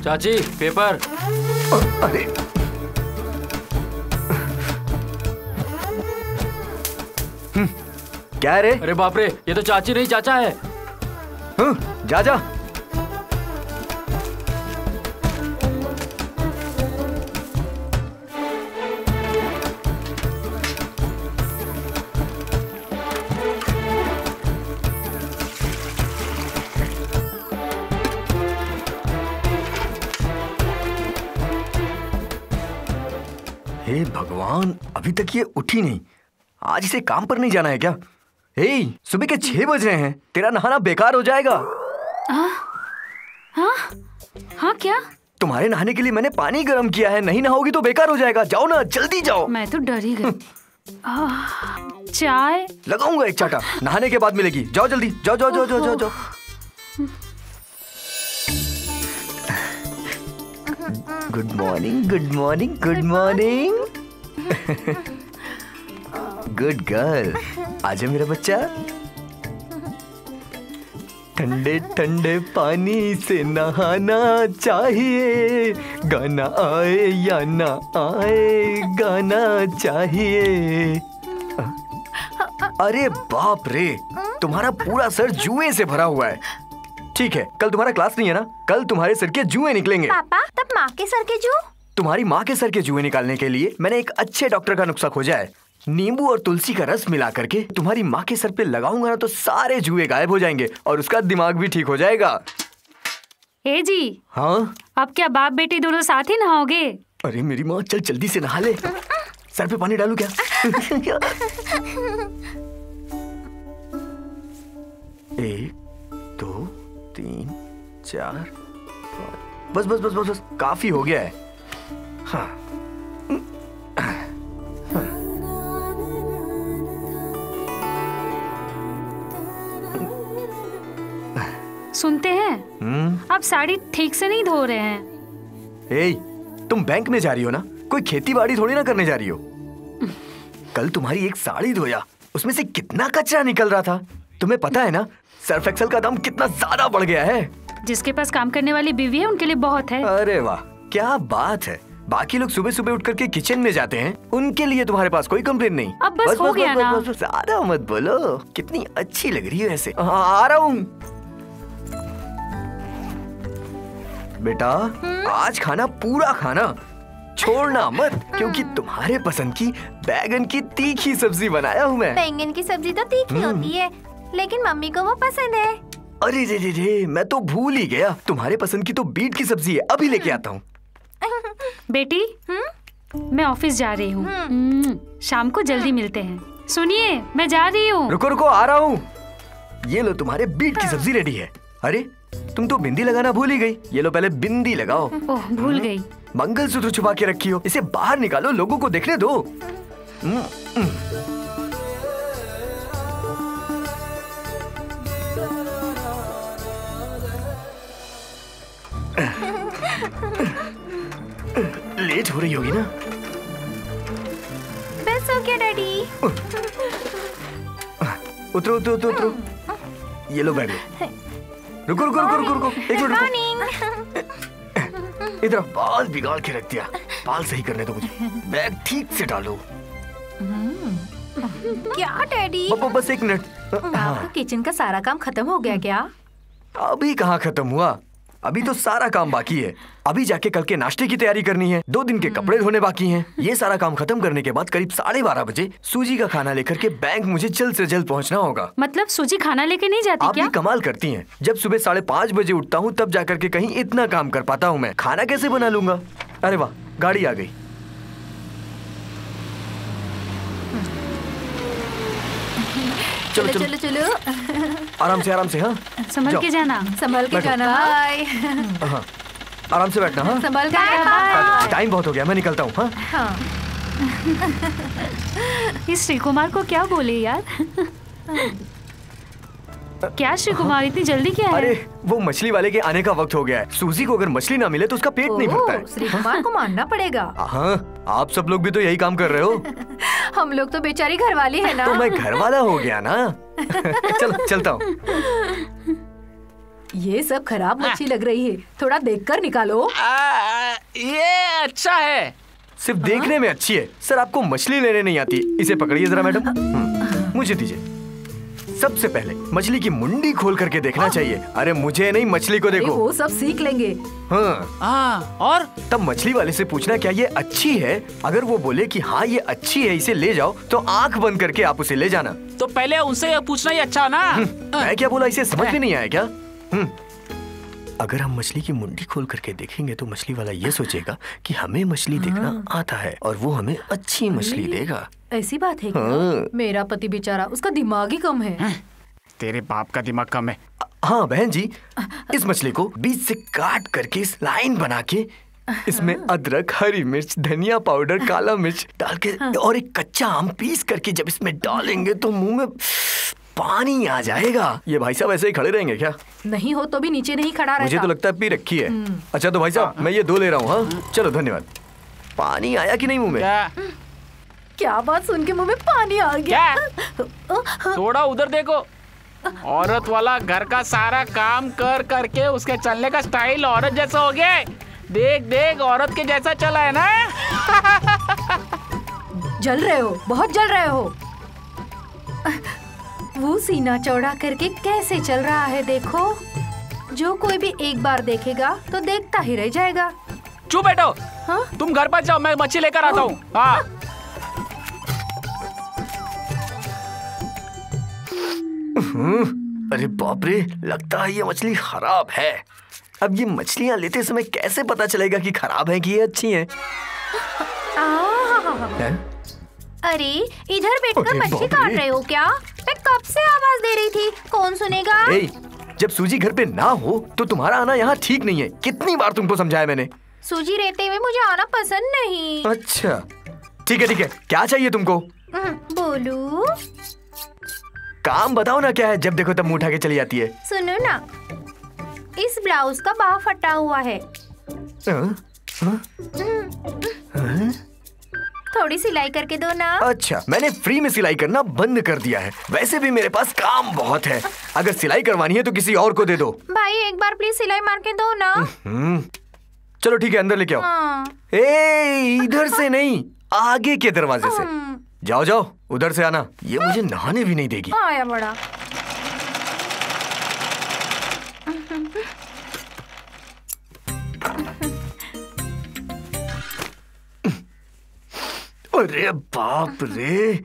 चाची पेपर। अरे क्या है रे? अरे बाप रे, ये तो चाची नहीं चाचा है। जा जा। हे भगवान, अभी तक ये उठी नहीं। आज इसे काम पर नहीं जाना है क्या? हे, सुबह के 6 बज रहे हैं। तेरा नहाना बेकार हो जाएगा। हाँ क्या? तुम्हारे नहाने के लिए मैंने पानी गर्म किया है। नहीं नहाओगी तो बेकार हो जाएगा। जाओ ना, जल्दी जाओ। मैं तो डर ही गई। चाय लगाऊंगा एक चाटा। नहाने के बाद मिलेगी। जाओ जल्दी, जाओ जाओ जाओ जाओ जाओ। Good morning, good morning, good morning. Good girl. आजा मेरा बच्चा। ठंडे ठंडे पानी से नहाना चाहिए, गाना आए या ना आए, गाना चाहिए। अरे बाप रे, तुम्हारा पूरा सर जुए से भरा हुआ है। ठीक है, कल तुम्हारा क्लास नहीं है ना? कल तुम्हारे सर के जुए निकलेंगे। पापा, तब माँ के सर के जू? तुम्हारी माँ के सर के जुए निकालने के लिए मैंने एक अच्छे डॉक्टर का नुस्खा खोजा है। नींबू और तुलसी का रस मिला करके तुम्हारी माँ के सर पे लगाऊंगा ना तो सारे जुए गायब हो जाएंगे और उसका दिमाग भी ठीक हो जाएगा। ए जी। हाँ? अब क्या बाप बेटी दोनों साथ ही नहाओगे? अरे मेरी माँ, चल जल्दी से नहा ले। सर पे पानी डालू क्या? 1 2 3 4 5। बस बस बस बस बस, काफी हो गया है। हाँ। सुनते हैं आप साड़ी ठीक से नहीं धो रहे हैं। ए, तुम बैंक में जा रही हो ना? कोई खेती बाड़ी थोड़ी ना करने जा रही हो। कल तुम्हारी एक साड़ी धोया, उसमें से कितना कचरा निकल रहा था। तुम्हें पता है ना सर्फ एक्सेल का दाम कितना ज्यादा बढ़ गया है। जिसके पास काम करने वाली बीवी है उनके लिए बहुत है। अरे वाह, क्या बात है। बाकी लोग सुबह सुबह उठ करके किचन में जाते हैं, उनके लिए तुम्हारे पास कोई कंप्लेन नहीं। अब बस हो गया ना। ज्यादा मत बोलो, कितनी अच्छी लग रही है ऐसे। आ रहा हूँ बेटा। आज खाना पूरा खाना, छोड़ना मत, क्योंकि तुम्हारे पसंद की बैगन की तीखी सब्जी बनाया हूँ मैं। बैंगन की सब्जी तो तीखी होती है, लेकिन मम्मी को वो पसंद है। अरे रे रे रे, मैं तो भूल ही गया। तुम्हारे पसंद की तो बीट की सब्जी है, अभी लेके आता हूँ। बेटी, मैं ऑफिस जा रही हूँ। शाम को जल्दी मिलते हैं। सुनिए, मैं जा रही हूँ। रुको रुको, आ रहा हूँ। ये लो, तुम्हारे बीट की सब्जी रेडी है। अरे तुम तो बिंदी लगाना भूल ही गई। ये लो, पहले बिंदी लगाओ। ओह, भूल गई। मंगलसूत्र छुपा के रखी हो, इसे बाहर निकालो, लोगों को देखने दो। लेट हो रही होगी ना? बस हो गया डैडी। उतरो उतरो उतरो उतरो। ये लो बैग। रुको रुको रुको रुको रुको, एक मिनट। इधर बाल बिगाड़ के रख दिया। बाल सही करने दो मुझे। बैग ठीक से डालो। क्या डैडी? बस 1 मिनट। आपका किचन का सारा काम खत्म हो गया क्या? अभी कहाँ खत्म हुआ? अभी तो सारा काम बाकी है। अभी जाके कल के नाश्ते की तैयारी करनी है, 2 दिन के कपड़े धोने बाकी हैं। ये सारा काम खत्म करने के बाद करीब 12:30 बजे सूजी का खाना लेकर के बैंक मुझे जल्द से जल्द पहुंचना होगा। मतलब सूजी खाना लेके नहीं जाती आप क्या? भी कमाल करती हैं। जब सुबह 5:30 बजे उठता हूँ तब जाकर के कहीं इतना काम कर पाता हूँ मैं। खाना कैसे बना लूंगा? अरे वाह, गाड़ी आ गई। चलो चलो चलो आराम से। हाँ, संभल के जाना। संभल के बैठो। जाना। बाय। हाँ, आराम से बैठना। हाँ, संभल के जाना। टाइम बहुत हो गया, मैं निकलता हूँ। हाँ, हाँ। इस श्री कुमार को क्या बोले यार? क्या श्री कुमार, इतनी जल्दी क्या है? अरे वो मछली वाले के आने का वक्त हो गया है। सूजी को अगर मछली ना मिले तो उसका पेट नहीं भरता है। श्री कुमार को मानना पड़ेगा। हाँ, आप सब लोग भी तो यही काम कर रहे हो। हम लोग तो बेचारी घरवाली है ना। तो मैं घर वाला हो गया ना। चलो चलता हूँ। ये सब खराब मच्छी लग रही है, थोड़ा देखकर निकालो। ये अच्छा है। सिर्फ देखने में अच्छी है सर, आपको मछली लेने नहीं आती। इसे पकड़िए जरा मैडम। मुझे दीजिए। सबसे पहले मछली की मुंडी खोल करके देखना चाहिए। अरे मुझे नहीं, मछली को देखो। वो सब सीख लेंगे। हाँ, और तब मछली वाले से पूछना क्या ये अच्छी है। अगर वो बोले कि हाँ ये अच्छी है, इसे ले जाओ, तो आंख बंद करके आप उसे ले जाना। तो पहले उनसे पूछना ही अच्छा ना। मैं क्या बोला, इसे समझ में नहीं आया क्या? अगर हम मछली की मुंडी खोल करके देखेंगे तो मछली वाला ये सोचेगा कि हमें मछली देखना आता है और वो हमें अच्छी मछली देगा। ऐसी बात है क्या? हाँ। मेरा पति बेचारा, उसका दिमाग ही कम है। तेरे बाप का दिमाग कम है। हाँ बहन जी, इस मछली को बीच से काट करके इस लाइन बना के इसमें अदरक, हरी मिर्च, धनिया पाउडर, काला मिर्च डाल के और एक कच्चा आम पीस करके जब इसमें डालेंगे तो मुंह में पानी आ जाएगा। ये भाई साहब ऐसे ही खड़े रहेंगे क्या? नहीं हो तो भी नीचे नहीं खड़ा रहता। मुझे तो लगता है पी रखी है। अच्छा तो भाई साहब मैं ये 2 ले रहा हूँ। हाँ चलो धन्यवाद। पानी आया कि नहीं मुंह में? क्या बात सुन के मुंह में पानी आ गया। थोड़ा उधर देखो। औरत वाला घर का सारा काम कर करके उसके चलने का स्टाइल औरत जैसा हो गया है। देख देख, औरत के जैसा चला है ना। जल रहे हो, बहुत जल रहे हो। वो सीना चौड़ा करके कैसे चल रहा है देखो। जो कोई भी एक बार देखेगा तो देखता ही रह जाएगा। चुप बैठो। हाँ? तुम घर पर जाओ, मैं मच्छी लेकर आता हूँ। हाँ। अरे बाप रे, लगता है ये मछली खराब है। अब ये मछलियाँ लेते समय कैसे पता चलेगा कि खराब है कि ये अच्छी हैं? अरे इधर बैठकर अरे मच्छी बाप काट रे। रहे हो क्या? मैं कब से आवाज दे रही थी, कौन सुनेगा? ए, जब सूजी घर पे ना हो तो तुम्हारा आना यहाँ ठीक नहीं है। कितनी बार तुमको समझाया मैंने। सूजी रहते हुए मुझे आना पसंद नहीं। अच्छा ठीक है, क्या चाहिए तुमको? बोलू। काम बताओ ना क्या है, जब देखो तब मुंह उठा के चली जाती है। सुनो ना, इस ब्लाउज का बाह फटा हुआ है। थोड़ी सिलाई करके दो ना। अच्छा, मैंने फ्री में सिलाई करना बंद कर दिया है। वैसे भी मेरे पास काम बहुत है। अगर सिलाई करवानी है तो किसी और को दे दो। भाई एक बार प्लीज सिलाई मार के दो ना। चलो ठीक है, अंदर लेके आओ। हाँ। ए, इधर से नहीं, आगे के दरवाजे से। जाओ जाओ, उधर से आना। ये मुझे नहाने भी नहीं देगी। आया बड़ा। अरे बाप रे,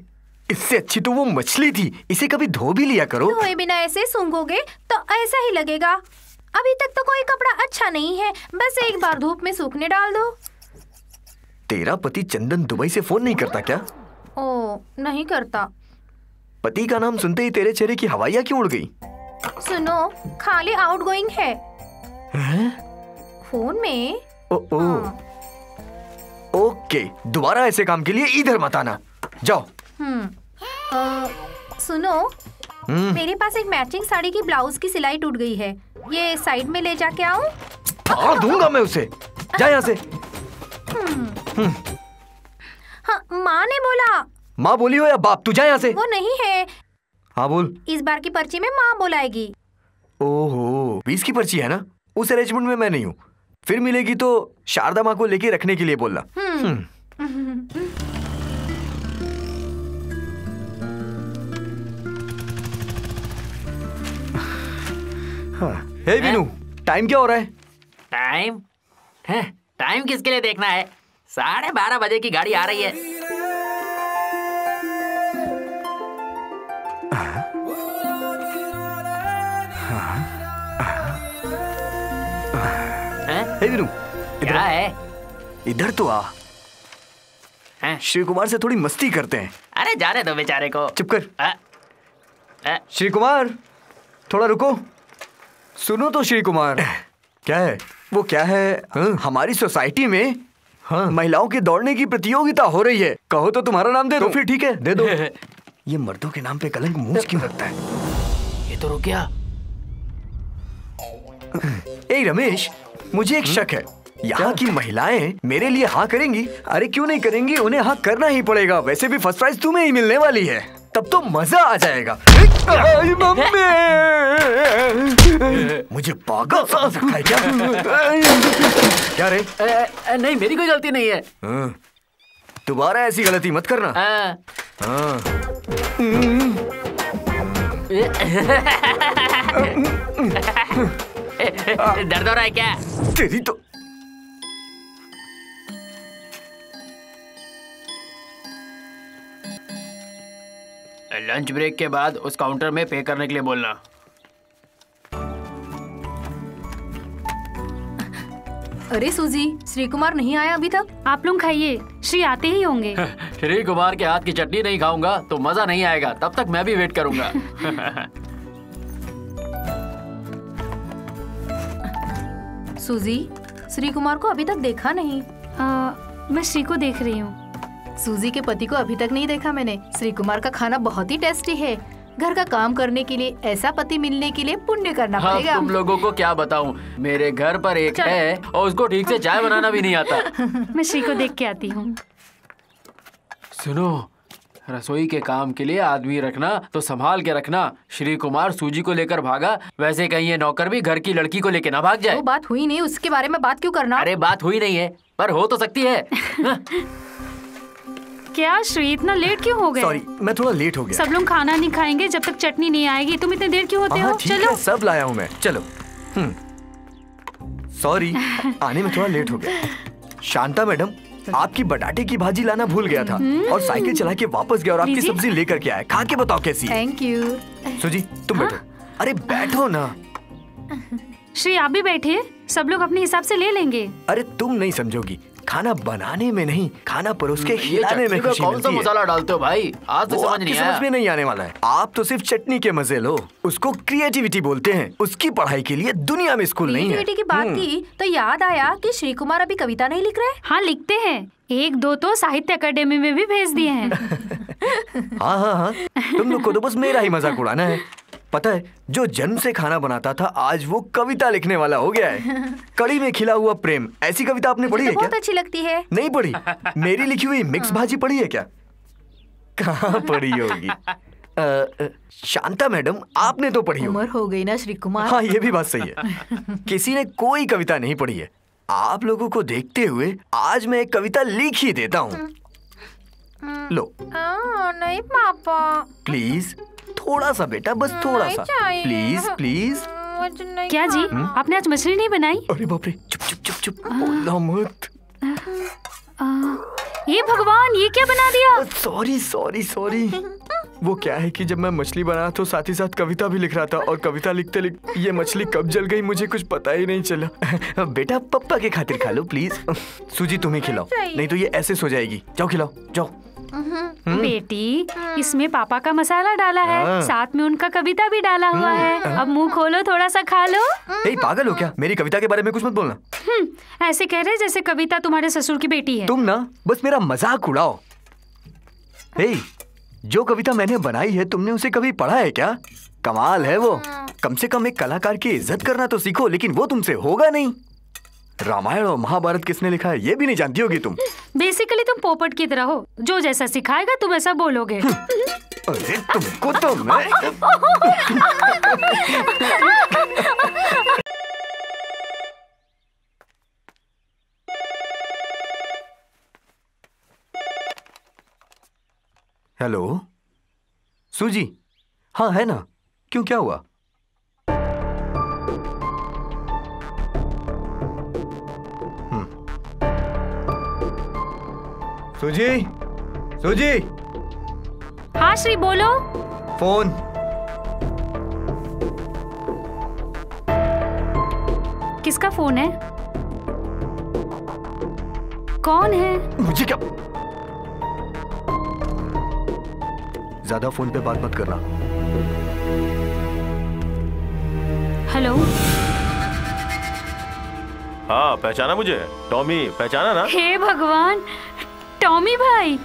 इससे अच्छी तो वो मछली थी। इसे कभी धो भी लिया करो। धोए बिना ऐसे सूंघोगे तो ऐसा ही लगेगा। अभी तक तो कोई कपड़ा अच्छा नहीं है, बस एक बार धूप में सूखने डाल दो। तेरा पति चंदन दुबई से फोन नहीं करता क्या? ओ, नहीं करता। पति का नाम सुनते ही तेरे चेहरे की हवाइयाँ क्यों उड़ गई? सुनो, खाली आउटगोइंग है। फोन में। ओ, ओके, दोबारा ऐसे काम के लिए इधर मत आना। जाओ। सुनो, मेरे पास एक मैचिंग साड़ी की ब्लाउज की सिलाई टूट गई है। ये साइड में ले जाके आऊं? फाड़ दूंगा मैं उसे। जा यहाँ से। हाँ, माँ ने बोला। माँ बोली हो या बाप? तू जा यहाँ से। वो नहीं है। हाँ बोल। इस बार की पर्ची में माँ बुलाएगी। ओहो, 20 की पर्ची है ना? उस अरेंजमेंट में मैं नहीं हूँ। फिर मिलेगी तो शारदा माँ को लेके रखने के लिए बोलना। हाँ। हे विनू, टाइम क्या हो रहा है? टाइम है, टाइम किसके लिए देखना है? 12:30 बजे की गाड़ी आ रही है। हे वीरू, क्या है? इधर तो आ। श्री कुमार से थोड़ी मस्ती करते हैं। अरे जाने दो बेचारे को। चुप कर। श्री कुमार, थोड़ा रुको। सुनो तो श्री कुमार। क्या है वो? क्या है? हमारी सोसाइटी में महिलाओं के दौड़ने की प्रतियोगिता हो रही है। कहो तो तुम्हारा नाम दे दो। फिर ठीक है, दे दो। ये मर्दों के नाम पे कलंक मुझ क्यों रखता है? ये तो रुक गया। ए रमेश, मुझे एक शक है। यहाँ की महिलाएं मेरे लिए हाँ करेंगी? अरे क्यों नहीं करेंगी, उन्हें हाँ करना ही पड़ेगा। वैसे भी फर्स्ट प्राइज तुम्हें ही मिलने वाली है, तब तो मजा आ जाएगा। मुझे पागल समझ रखा है क्या? क्या रे? नहीं, मेरी कोई गलती नहीं है। दोबारा ऐसी गलती मत करना। दर्द हो रहा है क्या? तेरी तो लंच ब्रेक के बाद उस काउंटर में पे करने के लिए बोलना। अरे सूजी, श्री कुमार नहीं आया अभी तक? आप लोग खाइए, श्री आते ही होंगे। श्री कुमार के हाथ की चटनी नहीं खाऊंगा तो मजा नहीं आएगा। तब तक मैं भी वेट करूंगा। सूजी, श्री कुमार को अभी तक देखा नहीं। मैं श्री को देख रही हूँ। सूजी के पति को अभी तक नहीं देखा मैंने। श्री कुमार का खाना बहुत ही टेस्टी है। घर का काम करने के लिए ऐसा पति मिलने के लिए पुण्य करना पड़ेगा। तुम लोगों को क्या बताऊं, मेरे घर पर एक है और उसको ठीक से चाय बनाना भी नहीं आता। मैं श्री को देख के आती हूँ। सुनो, रसोई के काम के लिए आदमी रखना तो संभाल के रखना। श्री कुमार सूजी को लेकर भागा, वैसे कहीं ये नौकर भी घर की लड़की को लेकर ना भाग जाए। वो बात हुई नहीं, उसके बारे में बात क्यों करना? अरे बात हुई नहीं है, पर हो तो सकती है। क्या श्री, इतना लेट क्यों हो गए? सॉरी, मैं थोड़ा लेट हो गया। सब लोग खाना नहीं खाएंगे जब तक चटनी नहीं आएगी। तुम इतने देर क्यों होते हो? चलो, सब लाया हूँ मैं। चलो। सॉरी, आने में थोड़ा लेट हो गया। शांता मैडम, आपकी बटाटे की भाजी लाना भूल गया था और साइकिल चला के वापस गया और आपकी सब्जी लेकर के आया। खा के बताओ कैसी? Thank you. सुजी, तुम बैठो। अरे बैठो ना। श्री आप भी बैठिए, सब लोग अपने हिसाब से ले लेंगे। अरे तुम नहीं समझोगी, खाना बनाने में नहीं, खाना परोस के खिलाने में खुशी कौन मिलती सा है। मसाला डालते हो भाई? आज तो समझ नहीं आया। समझ में नहीं आने वाला है। आप तो सिर्फ चटनी के मजे लो। उसको क्रिएटिविटी बोलते हैं। उसकी पढ़ाई के लिए दुनिया में स्कूल नहीं है। क्रिएटिविटी की बात की तो याद आया कि श्री कुमार अभी कविता नहीं लिख रहे। हाँ लिखते हैं, 1-2 तो साहित्य अकेडमी में भी भेज दिए हैं। हाँ हाँ हाँ, तुम लोग को तो बस मेरा ही मजाक उड़ाना है। पता है, जो जन्म से खाना बनाता था आज वो कविता लिखने वाला हो गया है। कड़ी में खिला हुआ प्रेम, ऐसी कविता आपने पढ़ी है क्या? बहुत अच्छी लगती है। नहीं पढ़ी? मेरी लिखी हुई मिक्स भाजी पढ़ी है क्या? कहाँ पढ़ी होगी? शांता मैडम, आपने तो पढ़ी होगी। उम्र हो गई ना श्री कुमार। हाँ, ये भी बात सही है। किसी ने कोई कविता नहीं पढ़ी है। आप लोगों को देखते हुए आज मैं एक कविता लिख ही देता हूँ। लो। नहीं पापा, प्लीज थोड़ा सा बेटा, बस थोड़ा सा, प्लीज प्लीज। क्या जी, आपने आज मछली नहीं बनाई? अरे बाप रे, चुप चुप चुप चुप, बोलना मत। ये भगवान, ये क्या बना दिया? Sorry sorry sorry. वो क्या है कि जब मैं मछली बना तो साथ ही साथ कविता भी लिख रहा था और कविता लिखते लिखते ये मछली कब जल गई मुझे कुछ पता ही नहीं चला। बेटा पप्पा के खातिर खा लो प्लीज। सूजी तुम्हें खिलाओ, नहीं तो ये ऐसे सो जाएगी। जाओ खिलाओ, जाओ। बेटी, इसमें पापा का मसाला डाला है, साथ में उनका कविता भी डाला हुआ है। अब मुंह खोलो, थोड़ा सा खा लो। पागल हो क्या? मेरी कविता के बारे में कुछ मत बोलना। ऐसे कह रहे जैसे कविता तुम्हारे ससुर की बेटी है। तुम ना बस मेरा मजाक उड़ाओ। जो कविता मैंने बनाई है तुमने उसे कभी पढ़ा है क्या? कमाल है वो। कम से कम एक कलाकार की इज्जत करना तो सीखो, लेकिन वो तुमसे होगा नहीं। रामायण और महाभारत किसने लिखा है ये भी नहीं जानती होगी तुम। बेसिकली तुम पोपट की तरह हो, जो जैसा सिखाएगा तुम ऐसा बोलोगे। अरे तुमको तो मैं हेलो सूजी, हाँ है ना, क्यों क्या हुआ? सूजी, सूजी, हाँ श्री बोलो। फोन। किसका फोन है? कौन है? मुझे क्या, ज्यादा फोन पे बात मत करना। हेलो। हाँ, पहचाना मुझे? टॉमी पहचाना ना? हे भगवान, टॉमी भाई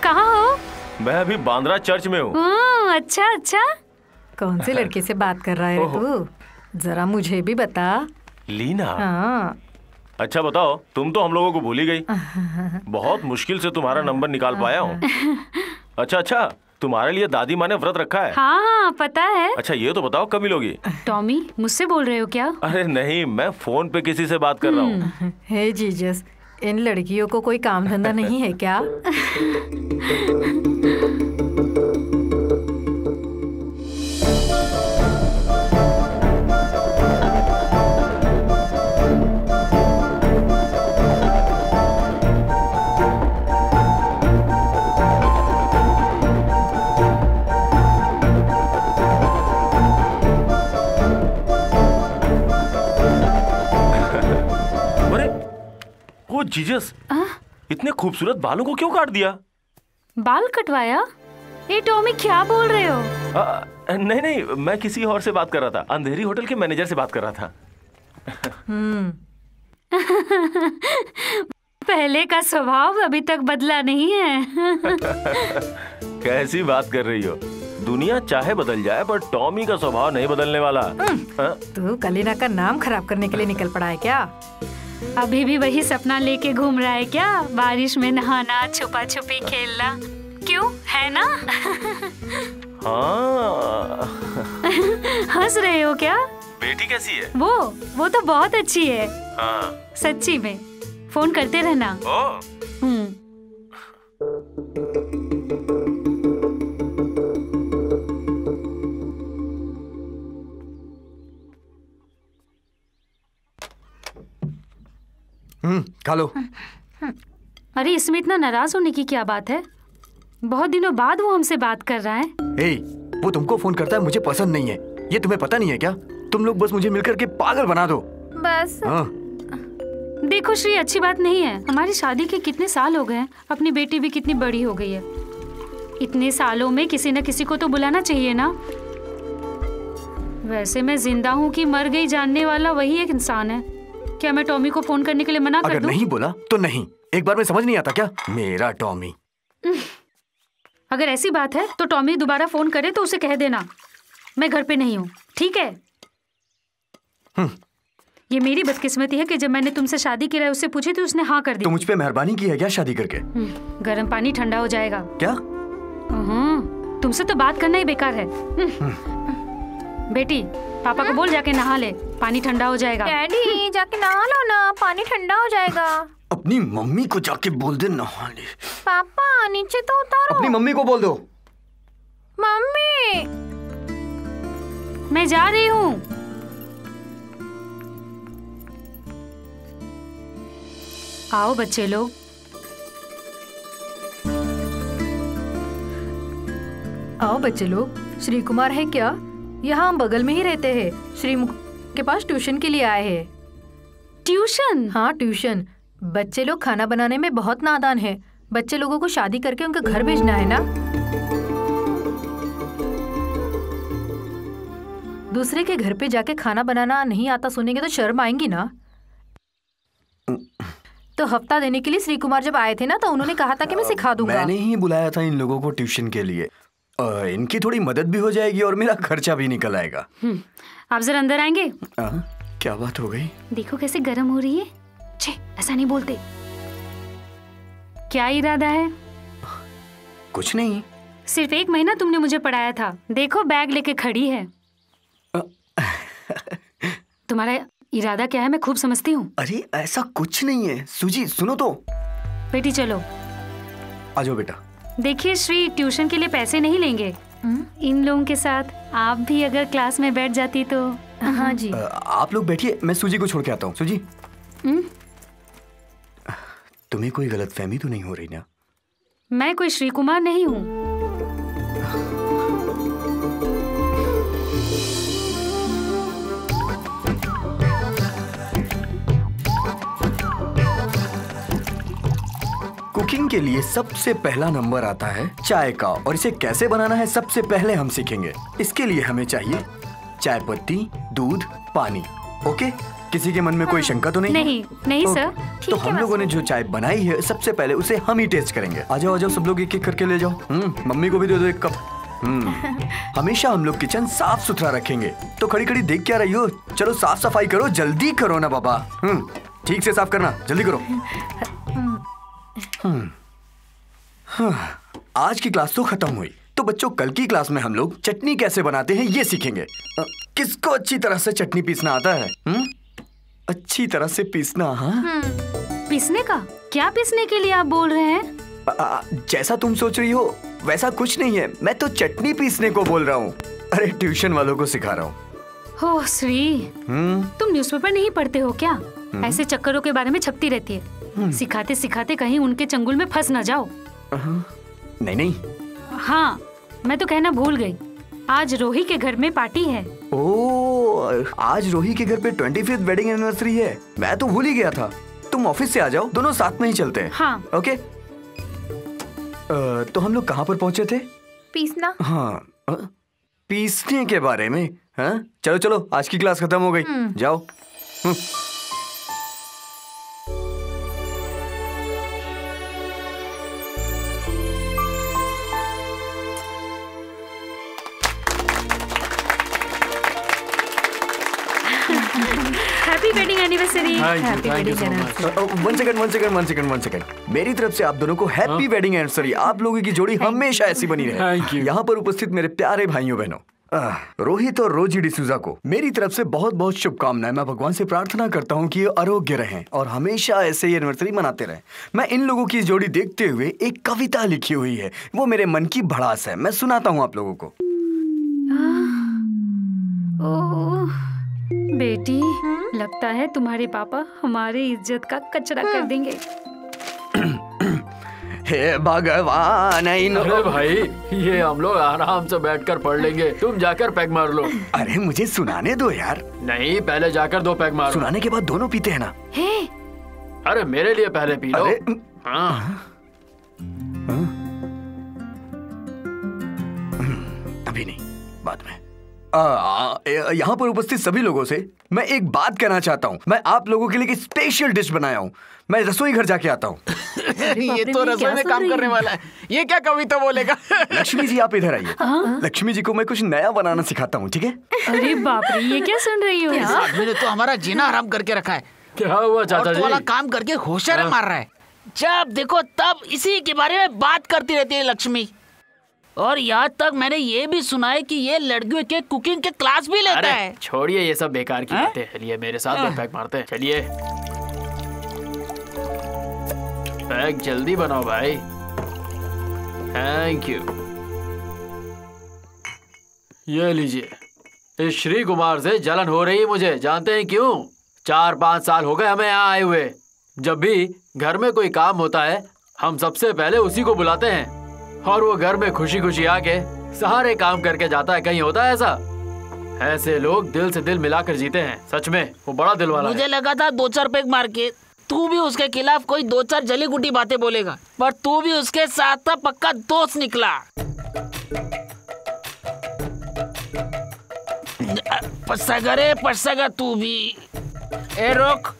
कहाँ हो? मैं अभी बांद्रा चर्च में हूँ। अच्छा अच्छा। कौन से लड़के से बात कर रहा है तू? जरा मुझे भी बता। लीना? हाँ। अच्छा बताओ, तुम तो हम लोगों को भूल ही गई। बहुत मुश्किल से तुम्हारा नंबर निकाल पाया हूँ। अच्छा, तुम्हारे लिए दादी माँ ने व्रत रखा है। हाँ हाँ पता है। अच्छा ये तो बताओ कब मिलोगी? टॉमी मुझसे बोल रहे हो क्या? अरे नहीं, मैं फोन पे किसी से बात कर रहा हूँ। हे जीजस, इन लड़कियों को कोई काम धंधा नहीं है क्या? जीजस, इतने खूबसूरत बालों को क्यों काट दिया? बाल कटवाया? ए टॉमी क्या बोल रहे हो? नहीं, मैं किसी और से बात कर रहा था। अंधेरी होटल के मैनेजर से बात कर रहा था। पहले का स्वभाव अभी तक बदला नहीं है। कैसी बात कर रही हो? दुनिया चाहे बदल जाए पर टॉमी का स्वभाव नहीं बदलने वाला। तू कलीना का नाम खराब करने के लिए निकल पड़ा है क्या? अभी भी वही सपना लेके घूम रहा है क्या? बारिश में नहाना, छुपा छुपी खेलना, क्यों है ना? हाँ। हंस रहे हो क्या? बेटी कैसी है? वो तो बहुत अच्छी है। हाँ। सच्ची में। फोन करते रहना। खा लो। अरे इसमें इतना नाराज होने की क्या बात है? बहुत दिनों बाद वो हमसे बात कर रहा है। वो तुमको फोन करता है, मुझे पसंद नहीं है। ये तुम्हें पता नहीं है क्या? तुम लोग बस मुझे मिलकर के पागल बना दो बस। देखो श्री, अच्छी बात नहीं है। हमारी शादी के कितने साल हो गए हैं, अपनी बेटी भी कितनी बड़ी हो गई है। इतने सालों में किसी न किसी को तो बुलाना चाहिए ना। वैसे मैं जिंदा हूँ कि मर गई जानने वाला वही एक इंसान है। क्या मैं टॉमी को फोन करने के लिए मना कर दूं? अगर नहीं बोला तो नहीं। एक बार में समझ नहीं आता क्या? मेरा टॉमी। अगर ऐसी बात है तो टॉमी दोबारा फोन करे तो उसे कह देना मैं घर पे नहीं हूँ, ठीक है? ये मेरी बदकिस्मती है कि जब मैंने तुमसे शादी की राय उससे पूछी तो उसने हाँ कर दी। तो मुझ पे मेहरबानी की है क्या शादी करके? गर्म पानी ठंडा हो जाएगा। क्या? तुमसे तो बात करना ही बेकार है। बेटी, पापा को बोल जाके नहा ले, पानी ठंडा हो जाएगा। डैडी जाके नहा लो ना, पानी ठंडा हो जाएगा। अपनी मम्मी को जाके बोल दे नहा ले। पापा नीचे तो उतारो। अपनी मम्मी को बोल दो। मम्मी मैं जा रही हूँ। आओ बच्चे लोग। आओ बच्चे लोग। श्री कुमार है क्या? यहाँ हम बगल में ही रहते हैं। श्री के पास ट्यूशन के लिए आए हैं। ट्यूशन? हाँ ट्यूशन। बच्चे लोग खाना बनाने में बहुत नादान है। बच्चे लोगों को शादी करके उनके घर भेजना है ना। दूसरे के घर पे जाके खाना बनाना नहीं आता सुनेंगे तो शर्म आएंगी ना। तो हफ्ता देने के लिए श्री कुमार जब आए थे ना तो उन्होंने कहा था कि मैं सिखा दूंगा। मैंने ही बुलाया था इन लोगों को ट्यूशन के लिए। इनकी थोड़ी मदद भी हो जाएगी और मेरा खर्चा भी निकल आएगा। आप जरा अंदर आएंगे? क्या बात हो गई? देखो कैसे गर्म हो रही है। छे, ऐसा नहीं बोलते। क्या इरादा है? कुछ नहीं। सिर्फ 1 महीना तुमने मुझे पढ़ाया था, देखो बैग लेके खड़ी है। तुम्हारा इरादा क्या है मैं खूब समझती हूँ। अरे ऐसा कुछ नहीं है। सूजी सुनो तो। बेटी चलो। आ जाओ बेटा। देखिए श्री ट्यूशन के लिए पैसे नहीं लेंगे। इन लोगों के साथ आप भी अगर क्लास में बैठ जाती तो। हाँ जी। आप लोग बैठिए, मैं सूजी को छोड़ के आता हूँ। सूजी, तुम्हें कोई गलतफहमी तो नहीं हो रही ना? मैं कोई श्री कुमार नहीं हूँ। कुकिंग के लिए सबसे पहला नंबर आता है चाय का, और इसे कैसे बनाना है सबसे पहले हम सीखेंगे। इसके लिए हमें चाहिए चाय पत्ती, दूध, पानी। ओके, किसी के मन में कोई शंका तो नहीं? नहीं ओके, सर। तो हम लोगों ने जो चाय बनाई है सबसे पहले उसे हम ही टेस्ट करेंगे। आ जाओ सब लोग एक एक करके ले जाओ। मम्मी को भी दे दो एक कप। हमेशा हम लोग किचन साफ सुथरा रखेंगे, तो खड़ी खड़ी देख क्या रही हो? चलो साफ सफाई करो, जल्दी करो ना बाबा। ठीक से साफ करना, जल्दी करो। आज की क्लास तो खत्म हुई, तो बच्चों कल की क्लास में हम लोग चटनी कैसे बनाते हैं ये सीखेंगे। किसको अच्छी तरह से चटनी पीसना आता है? अच्छी तरह से पीसना? हाँ, पीसने का? क्या पीसने के लिए आप बोल रहे हैं? जैसा तुम सोच रही हो वैसा कुछ नहीं है, मैं तो चटनी पीसने को बोल रहा हूँ। अरे ट्यूशन वालों को सिखा रहा हूँ। हो श्री, तुम न्यूज़पेपर नहीं पढ़ते हो क्या? ऐसे चक्करों के बारे में छपती रहती है। सिखाते सिखाते कहीं उनके चंगुल में फंस ना जाओ। नहीं। हाँ, मैं तो कहना भूल गई, आज रोही के घर में पार्टी है। ओह, आज रोही के घर पे 25th वेडिंग एनिवर्सरी है। मैं तो भूल ही गया था। तुम ऑफिस से आ जाओ, दोनों साथ में ही चलते हैं। हाँ। ओके। तो हम लोग कहाँ पर पहुँचे थे? पीसना। हाँ, पीसने के बारे में। हाँ, चलो आज की क्लास खत्म हो गई, जाओ। Happy wedding anniversary. Thank you so much. One second. मेरी तरफ से आप दोनों को हैप्पी वेडिंग एनिवर्सरी। आप लोगों की जोड़ी हमेशा ऐसी बनी रहे। Thank you. यहाँ पर उपस्थित मेरे प्यारे भाइयों बहनों, रोहित और रोजी डिसूजा को मेरी तरफ से बहुत बहुत शुभकामनाएं। मैं भगवान से प्रार्थना करता हूँ कि ये आरोग्य रहें और हमेशा ऐसे ही एनिवर्सरी मनाते रहें। मैं इन लोगों की जोड़ी देखते हुए एक कविता लिखी हुई है, वो मेरे मन की भड़ास है। मैं सुनाता हूँ आप लोगों को। बेटी, लगता है तुम्हारे पापा हमारी इज्जत का कचरा कर देंगे। हे भगवान। अरे भाई, ये हम लोग आराम से बैठकर पढ़ लेंगे, तुम जाकर पैग मार लो। अरे मुझे सुनाने दो यार। नहीं, पहले जाकर 2 पैग मारो। सुनाने के बाद दोनों पीते हैं ना? अरे मेरे लिए पहले पी लो। अरे अभी नहीं, बाद में। यहाँ पर उपस्थित सभी लोगों से मैं एक बात कहना चाहता हूँ। मैं आप लोगों के लिए एक स्पेशल डिश बनाया हूँ। मैं रसोई घर जाके आता हूँ। ये तो रसोई में काम करने वाला है। ये क्या कविता बोलेगा? लक्ष्मी जी आप इधर आइए। लक्ष्मी जी को मैं कुछ नया बनाना सिखाता हूँ, ठीक है? अरे बाप रे, ये क्या सुन रही हो? इस आदमी ने तो हमारा जीना हराम करके रखा है। क्या हुआ चाचा औरत जी? वाला काम करके होशियार मार रहा है। जब देखो तब इसी के बारे में बात करती रहती है लक्ष्मी। और यहाँ तक मैंने ये भी सुना है कि ये लड़कियों के कुकिंग के क्लास भी लेता है। छोड़िए ये सब बेकार की बातें। चलिए मेरे साथ 2 पैग मारते हैं। चलिए पैग जल्दी बनाओ भाई। Thank you. ये लीजिए। इस श्री कुमार से जलन हो रही है मुझे, जानते हैं क्यों? 4-5 साल हो गए हमें यहाँ आए हुए। जब भी घर में कोई काम होता है हम सबसे पहले उसी को बुलाते हैं, और वो घर में खुशी खुशी आके सारे काम करके जाता है। कहीं होता है ऐसा? ऐसे लोग दिल से दिल मिलाकर जीते हैं। सच में वो बड़ा दिल वाला है। मुझे लगा था 2-4 पैग मार के तू भी उसके खिलाफ कोई 2-4 जली गुटी बातें बोलेगा, पर तू भी उसके साथ पक्का दोस्त निकला। पसगा तू भी। ए रोक।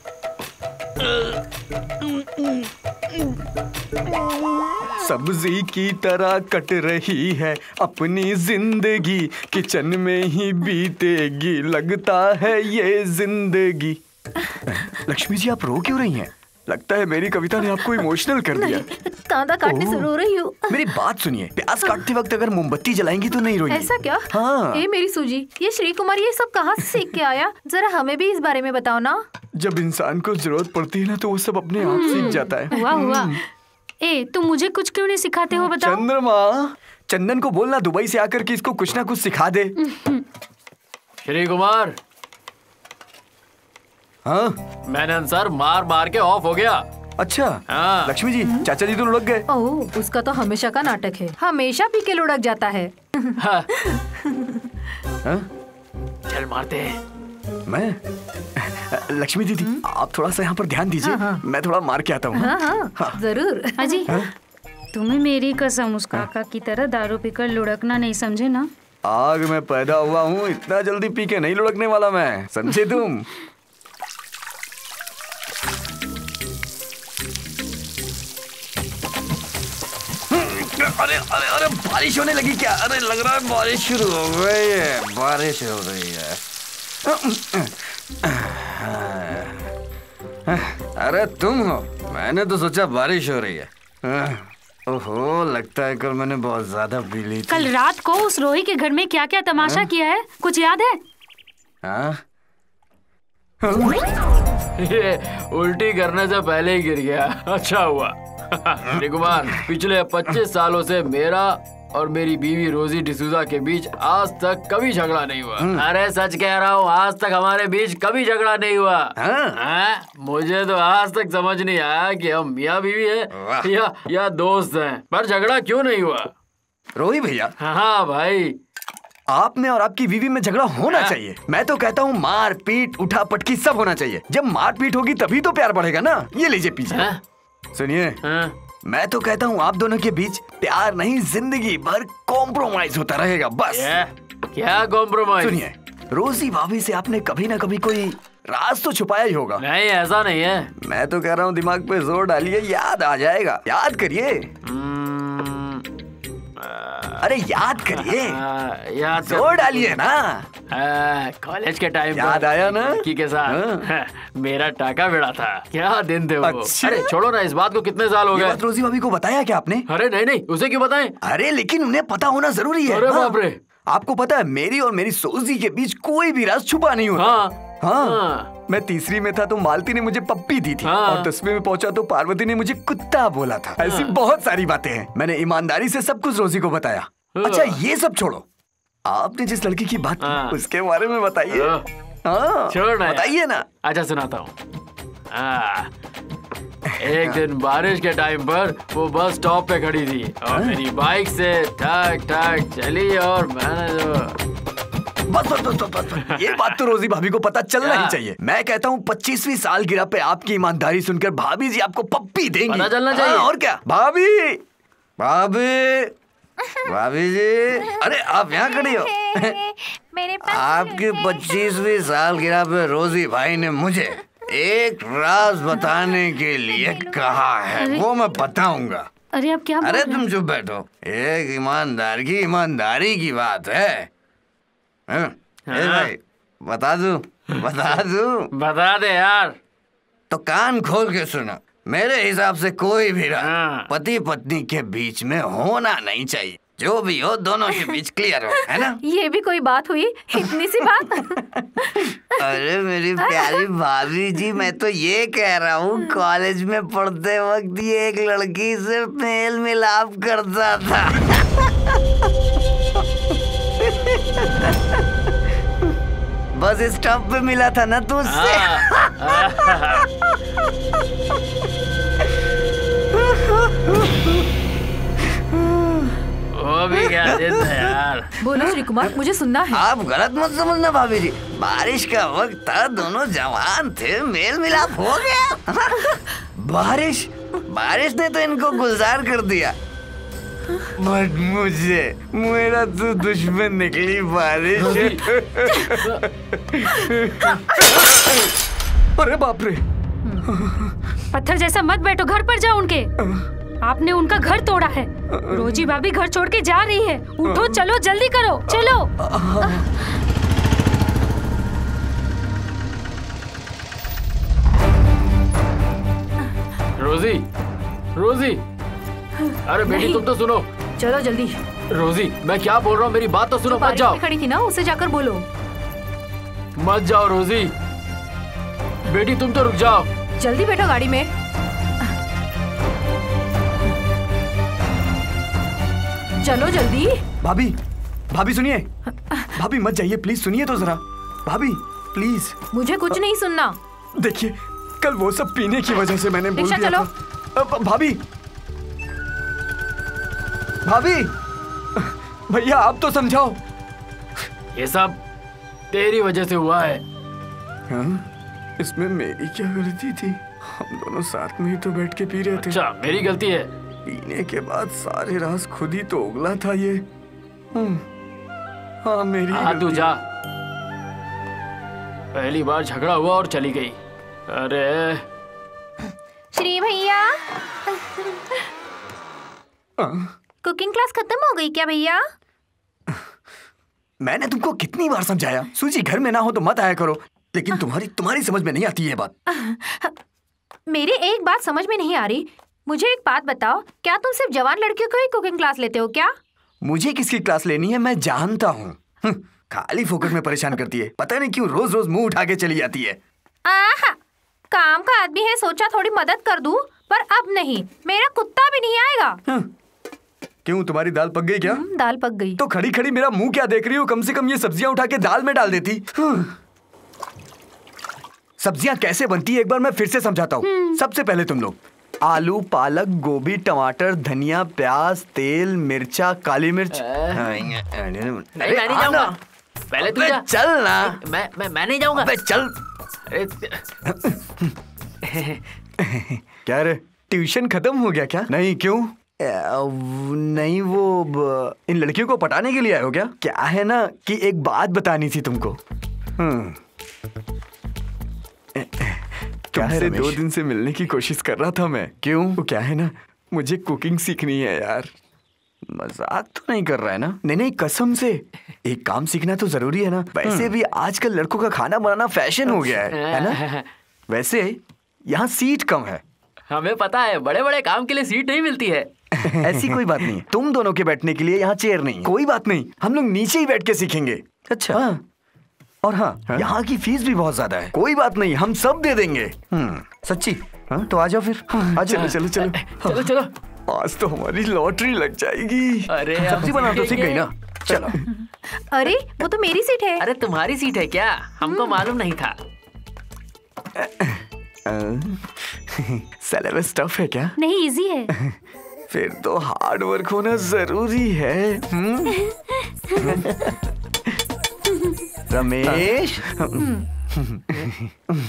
सब्जी की तरह कट रही है अपनी जिंदगी, किचन में ही बीतेगी लगता है ये जिंदगी। लक्ष्मी जी आप रो क्यों रही हैं? लगता है मेरी कविता ने आपको इमोशनल कर दिया। कांदा काटने से रो रही हूँ। मेरी बात सुनिए, प्याज काटते वक्त अगर मोमबत्ती जलाएंगी तो नहीं रोएंगी। ऐसा क्या? हाँ। ए मेरी सूजी, ये श्री कुमार ये सब कहाँ से सीख के आया? जरा हमें भी इस बारे में बताओ ना। जब इंसान को जरूरत पड़ती है ना तो वो सब अपने आप सीख जाता है। हुआ। ए, तुम मुझे कुछ क्यों नहीं सिखाते हो बताओ? चंद्रमा, चंदन को बोलना दुबई से आकर के इसको कुछ ना कुछ सिखा दे। श्री कुमार। हाँ? मैंने आंसर मार मार के ऑफ हो गया। अच्छा हाँ। लक्ष्मी जी, चाचा जी तो लुढ़क गए। ओह, उसका तो हमेशा का नाटक है, हमेशा पी के लुढ़क जाता है। हाँ, हाँ? चल मारते हैं। मैं लक्ष्मी दीदी, आप थोड़ा सा यहाँ पर ध्यान दीजिए। हाँ। मैं थोड़ा मार के आता हूँ। हाँ, जरूर। अजी, तुम्हें मेरी कसम उस काका की तरह दारू पीकर लुढ़कना नहीं, समझे ना? आग में पैदा हुआ हूँ, इतना जल्दी पी के नहीं लुढ़कने वाला मैं, समझे तुम? अरे अरे अरे, बारिश होने लगी क्या? अरे लग रहा है बारिश शुरू हो गई है, बारिश हो रही है। अरे तुम हो? मैंने तो सोचा बारिश हो रही है। ओहो, लगता है कल मैंने बहुत ज्यादा पी ली थी। कल रात को उस रोही के घर में क्या क्या तमाशा किया है, कुछ याद है? हाँ? ये उल्टी करने से पहले ही गिर गया। अच्छा हुआ। श्री कुमार, पिछले 25 सालों से मेरा और मेरी बीवी रोजी डिसूजा के बीच आज तक कभी झगड़ा नहीं हुआ। अरे सच कह रहा हूँ, आज तक हमारे बीच कभी झगड़ा नहीं हुआ। हाँ? मुझे तो आज तक समझ नहीं आया कि हम मियाँ बीवी है या दोस्त हैं, पर झगड़ा क्यों नहीं हुआ। रोही भैया, हाँ भाई, आप में और आपकी बीवी में झगड़ा होना चाहिए। मैं तो कहता हूँ मार पीट उठा पटकी सब होना चाहिए। जब मार पीट होगी तभी तो प्यार बढ़ेगा ना। ये लीजिए पीछे। सुनिए, मैं तो कहता हूँ आप दोनों के बीच प्यार नहीं, जिंदगी भर कॉम्प्रोमाइज होता रहेगा बस। क्या कॉम्प्रोमाइज? सुनिए, रोजी भाभी से आपने कभी ना कभी कोई राज तो छुपाया ही होगा। नहीं, ऐसा नहीं है। मैं तो कह रहा हूँ दिमाग पे जोर डालिए, याद आ जाएगा। याद करिए। अरे याद करिए, याद जोर डालिए ना। कॉलेज के टाइम याद आया ना? लड़की के साथ मेरा टाका भिड़ा था। क्या दिन थे वो। अच्छा। अरे छोड़ो ना इस बात को, कितने साल हो ये गए। बात रोजी भाभी को बताया क्या आपने? अरे नहीं नहीं, उसे क्यों बताएं? अरे लेकिन उन्हें पता होना जरूरी है। अरे हाँ। बाप रे। आपको पता है मेरी और मेरी सोजी के बीच कोई भी राज छुपा नहीं होता। हाँ। मैं तीसरी में था तो मालती ने मुझे पप्पी दी थी। और 10वीं में पहुंचा तो पार्वती ने मुझे कुत्ता बोला था। ऐसी बहुत सारी बातें हैं। मैंने ईमानदारी से सब कुछ रोजी को बताया। अच्छा ये सब छोड़ो, आपने जिस लड़की की बात की उसके बारे में बताइए। हाँ, बताइए ना। अच्छा सुनाता हूँ। एक दिन बारिश के टाइम पर वो बस स्टॉप पे खड़ी थी और मेरी बाइक से ठक ठक चली और मैंने जो बस ये बात तो रोजी भाभी को पता चलना ही चाहिए। मैं कहता हूँ 25वीं सालगिरह पे आपकी ईमानदारी सुनकर भाभी जी आपको पप्पी देंगी। पता चलना चाहिए। और क्या। भाभी भाभी भाभी जी, अरे आप यहाँ खड़ी हो। मेरे पास आपकी 25वीं सालगिरह पे रोजी भाई ने मुझे एक राज बताने के लिए कहा है, वो मैं बताऊंगा। अरे आप क्या बोल अरे रहे हैं? तुम चुप बैठो। एक ईमानदारी की बात है। भाई बता दूं? बता दे यार। तो कान खोल के सुनो। मेरे हिसाब से कोई भी राज पति पत्नी के बीच में होना नहीं चाहिए। जो भी हो दोनों के बीच क्लियर हो, है ना? ये भी कोई बात हुई, इतनी सी बात। अरे मेरी प्यारी भाभी जी, मैं तो ये कह रहा हूँ कॉलेज में पढ़ते वक्त ये एक लड़की से मेल मिलाप करता था। बस स्टॉप पे मिला था ना तू उससे। वो भी क्या दिन था यार। बोलो श्री कुमार, मुझे सुनना है। आप गलत मत समझना भाभी जी, बारिश का वक्त था, दोनों जवान थे, मेल मिलाप हो गया। बारिश ने तो इनको गुलजार कर दिया, बट मुझे मेरा तो दुश्मन निकली बारिश। अरे बाप रे। पत्थर जैसा मत बैठो, घर पर जाओ उनके। आपने उनका घर तोड़ा है। रोजी भाभी घर छोड़ के जा रही है। उठो, चलो, जल्दी करो, चलो। रोजी, अरे बेटी तुम तो सुनो। चलो जल्दी। रोजी, मैं क्या बोल रहा हूँ, मेरी बात तो सुनो। मत जाओ। खड़ी थी ना, उसे जाकर बोलो। मत जाओ रोजी। बेटी तुम तो रुक जाओ। जल्दी बैठो गाड़ी में। चलो जल्दी। भाभी सुनिए। भाभी मत जाइए प्लीज, सुनिए तो जरा। भाभी प्लीज। मुझे कुछ नहीं सुनना। देखिए कल वो सब पीने की वजह से मैंने बोल रिक्शा दिया चलो। था। भाभी, भाभी, भैया आप तो समझाओ। ये सब तेरी वजह से हुआ है। हाँ? इसमें मेरी क्या गलती थी? हम दोनों साथ में ही तो बैठ के पी रहे थे। अच्छा, मेरी गलती है। पीने के बाद सारे राज खुद ही तो उगला था ये। हाँ मेरी हाँ, तू गलती। जा। पहली बार झगड़ा हुआ और चली गई। अरे श्री भैया, कुकिंग क्लास खत्म हो गई क्या भैया? मैंने तुमको कितनी बार समझाया, सूजी घर में ना हो तो मत आया करो, लेकिन तुम्हारी समझ में नहीं आती ये बात। मेरी एक बात समझ में नहीं आ रही। मुझे एक बात बताओ, क्या तुम सिर्फ जवान लड़कियों को ही कुकिंग क्लास लेते हो क्या? मुझे किसकी क्लास लेनी है मैं जानता हूँ। खाली फोकट में परेशान करती है, पता नहीं क्यों रोज रोज मुंह उठा के चली जाती है। आहा, काम का आदमी है, सोचा थोड़ी मदद कर दूं, पर अब नहीं, मेरा कुत्ता भी नहीं आएगा। क्यों, तुम्हारी दाल पक गई क्या? दाल पक गई। तो खड़ी खड़ी मेरा मुंह क्या देख रही हो? कम से कम ये सब्जियां उठा के दाल में डाल देती। सब्जियां कैसे बनती है एक बार मैं फिर से समझाता हूँ। सबसे पहले तुम लोग आलू, पालक, गोभी, टमाटर, धनिया, प्याज, तेल, मिर्चा, काली मिर्च। नहीं, मैं नहीं जाऊंगा। पहले तू जा। चल ना। मैं नहीं जाऊंगा। चल। अरे क्या रे, ट्यूशन खत्म हो गया क्या? नहीं, क्यों? नहीं, वो इन लड़कियों को पटाने के लिए आए हो क्या? क्या है ना कि एक बात बतानी थी तुमको। तुमसे 2 दिन से मिलने की कोशिश कर रहा था मैं। क्यों? वो क्या है ना, मुझे कुकिंग सीखनी है यार। मजाक तो नहीं कर रहा है ना? नहीं, कसम से। एक काम सीखना तो जरूरी है ना। वैसे भी आजकल लड़कों का खाना बनाना फैशन हो गया है ना? वैसे यहाँ सीट कम है। हमें पता है, बड़े बड़े काम के लिए सीट नहीं मिलती है। ऐसी कोई बात नहीं है। तुम दोनों के बैठने के लिए यहाँ चेयर नहीं है। कोई बात नहीं, हम लोग नीचे ही बैठ के सीखेंगे। अच्छा। हाँ। और हाँ, यहाँ की फीस भी बहुत ज्यादा है। कोई बात नहीं, हम सब दे देंगे। सच्ची? हाँ, तो आ जाओ फिर। आ चलो चलो चलो चलो चलो। आज तो हमारी लॉटरी लग जाएगी। अरे सब्जी बनाना तो सीख गई ना। चलो। अरे वो तो मेरी सीट है। अरे तुम्हारी सीट है क्या? हमको मालूम नहीं था। सिलेबस टफ है क्या? नहीं, इजी है। फिर तो हार्ड वर्क होना जरूरी है। रमेश,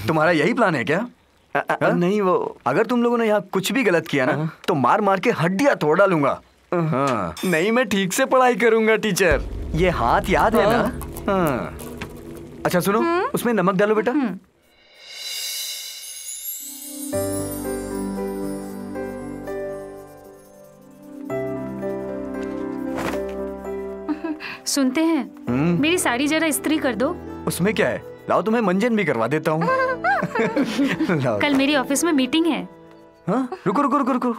तुम्हारा यही प्लान है क्या? नहीं, वो अगर तुम लोगों ने यहाँ कुछ भी गलत किया ना तो मार मार के हड्डियां तोड़ डालूंगा। नहीं, मैं ठीक से पढ़ाई करूंगा टीचर। ये हाथ याद है ना? अच्छा सुनो, उसमें नमक डालो बेटा। सुनते हैं, मेरी साड़ी जरा इस्त्री कर दो। उसमें क्या है, लाओ तुम्हें मंजन भी करवा देता हूँ। कल मेरी ऑफिस में मीटिंग है। हाँ, रुको रुको रुको रुको,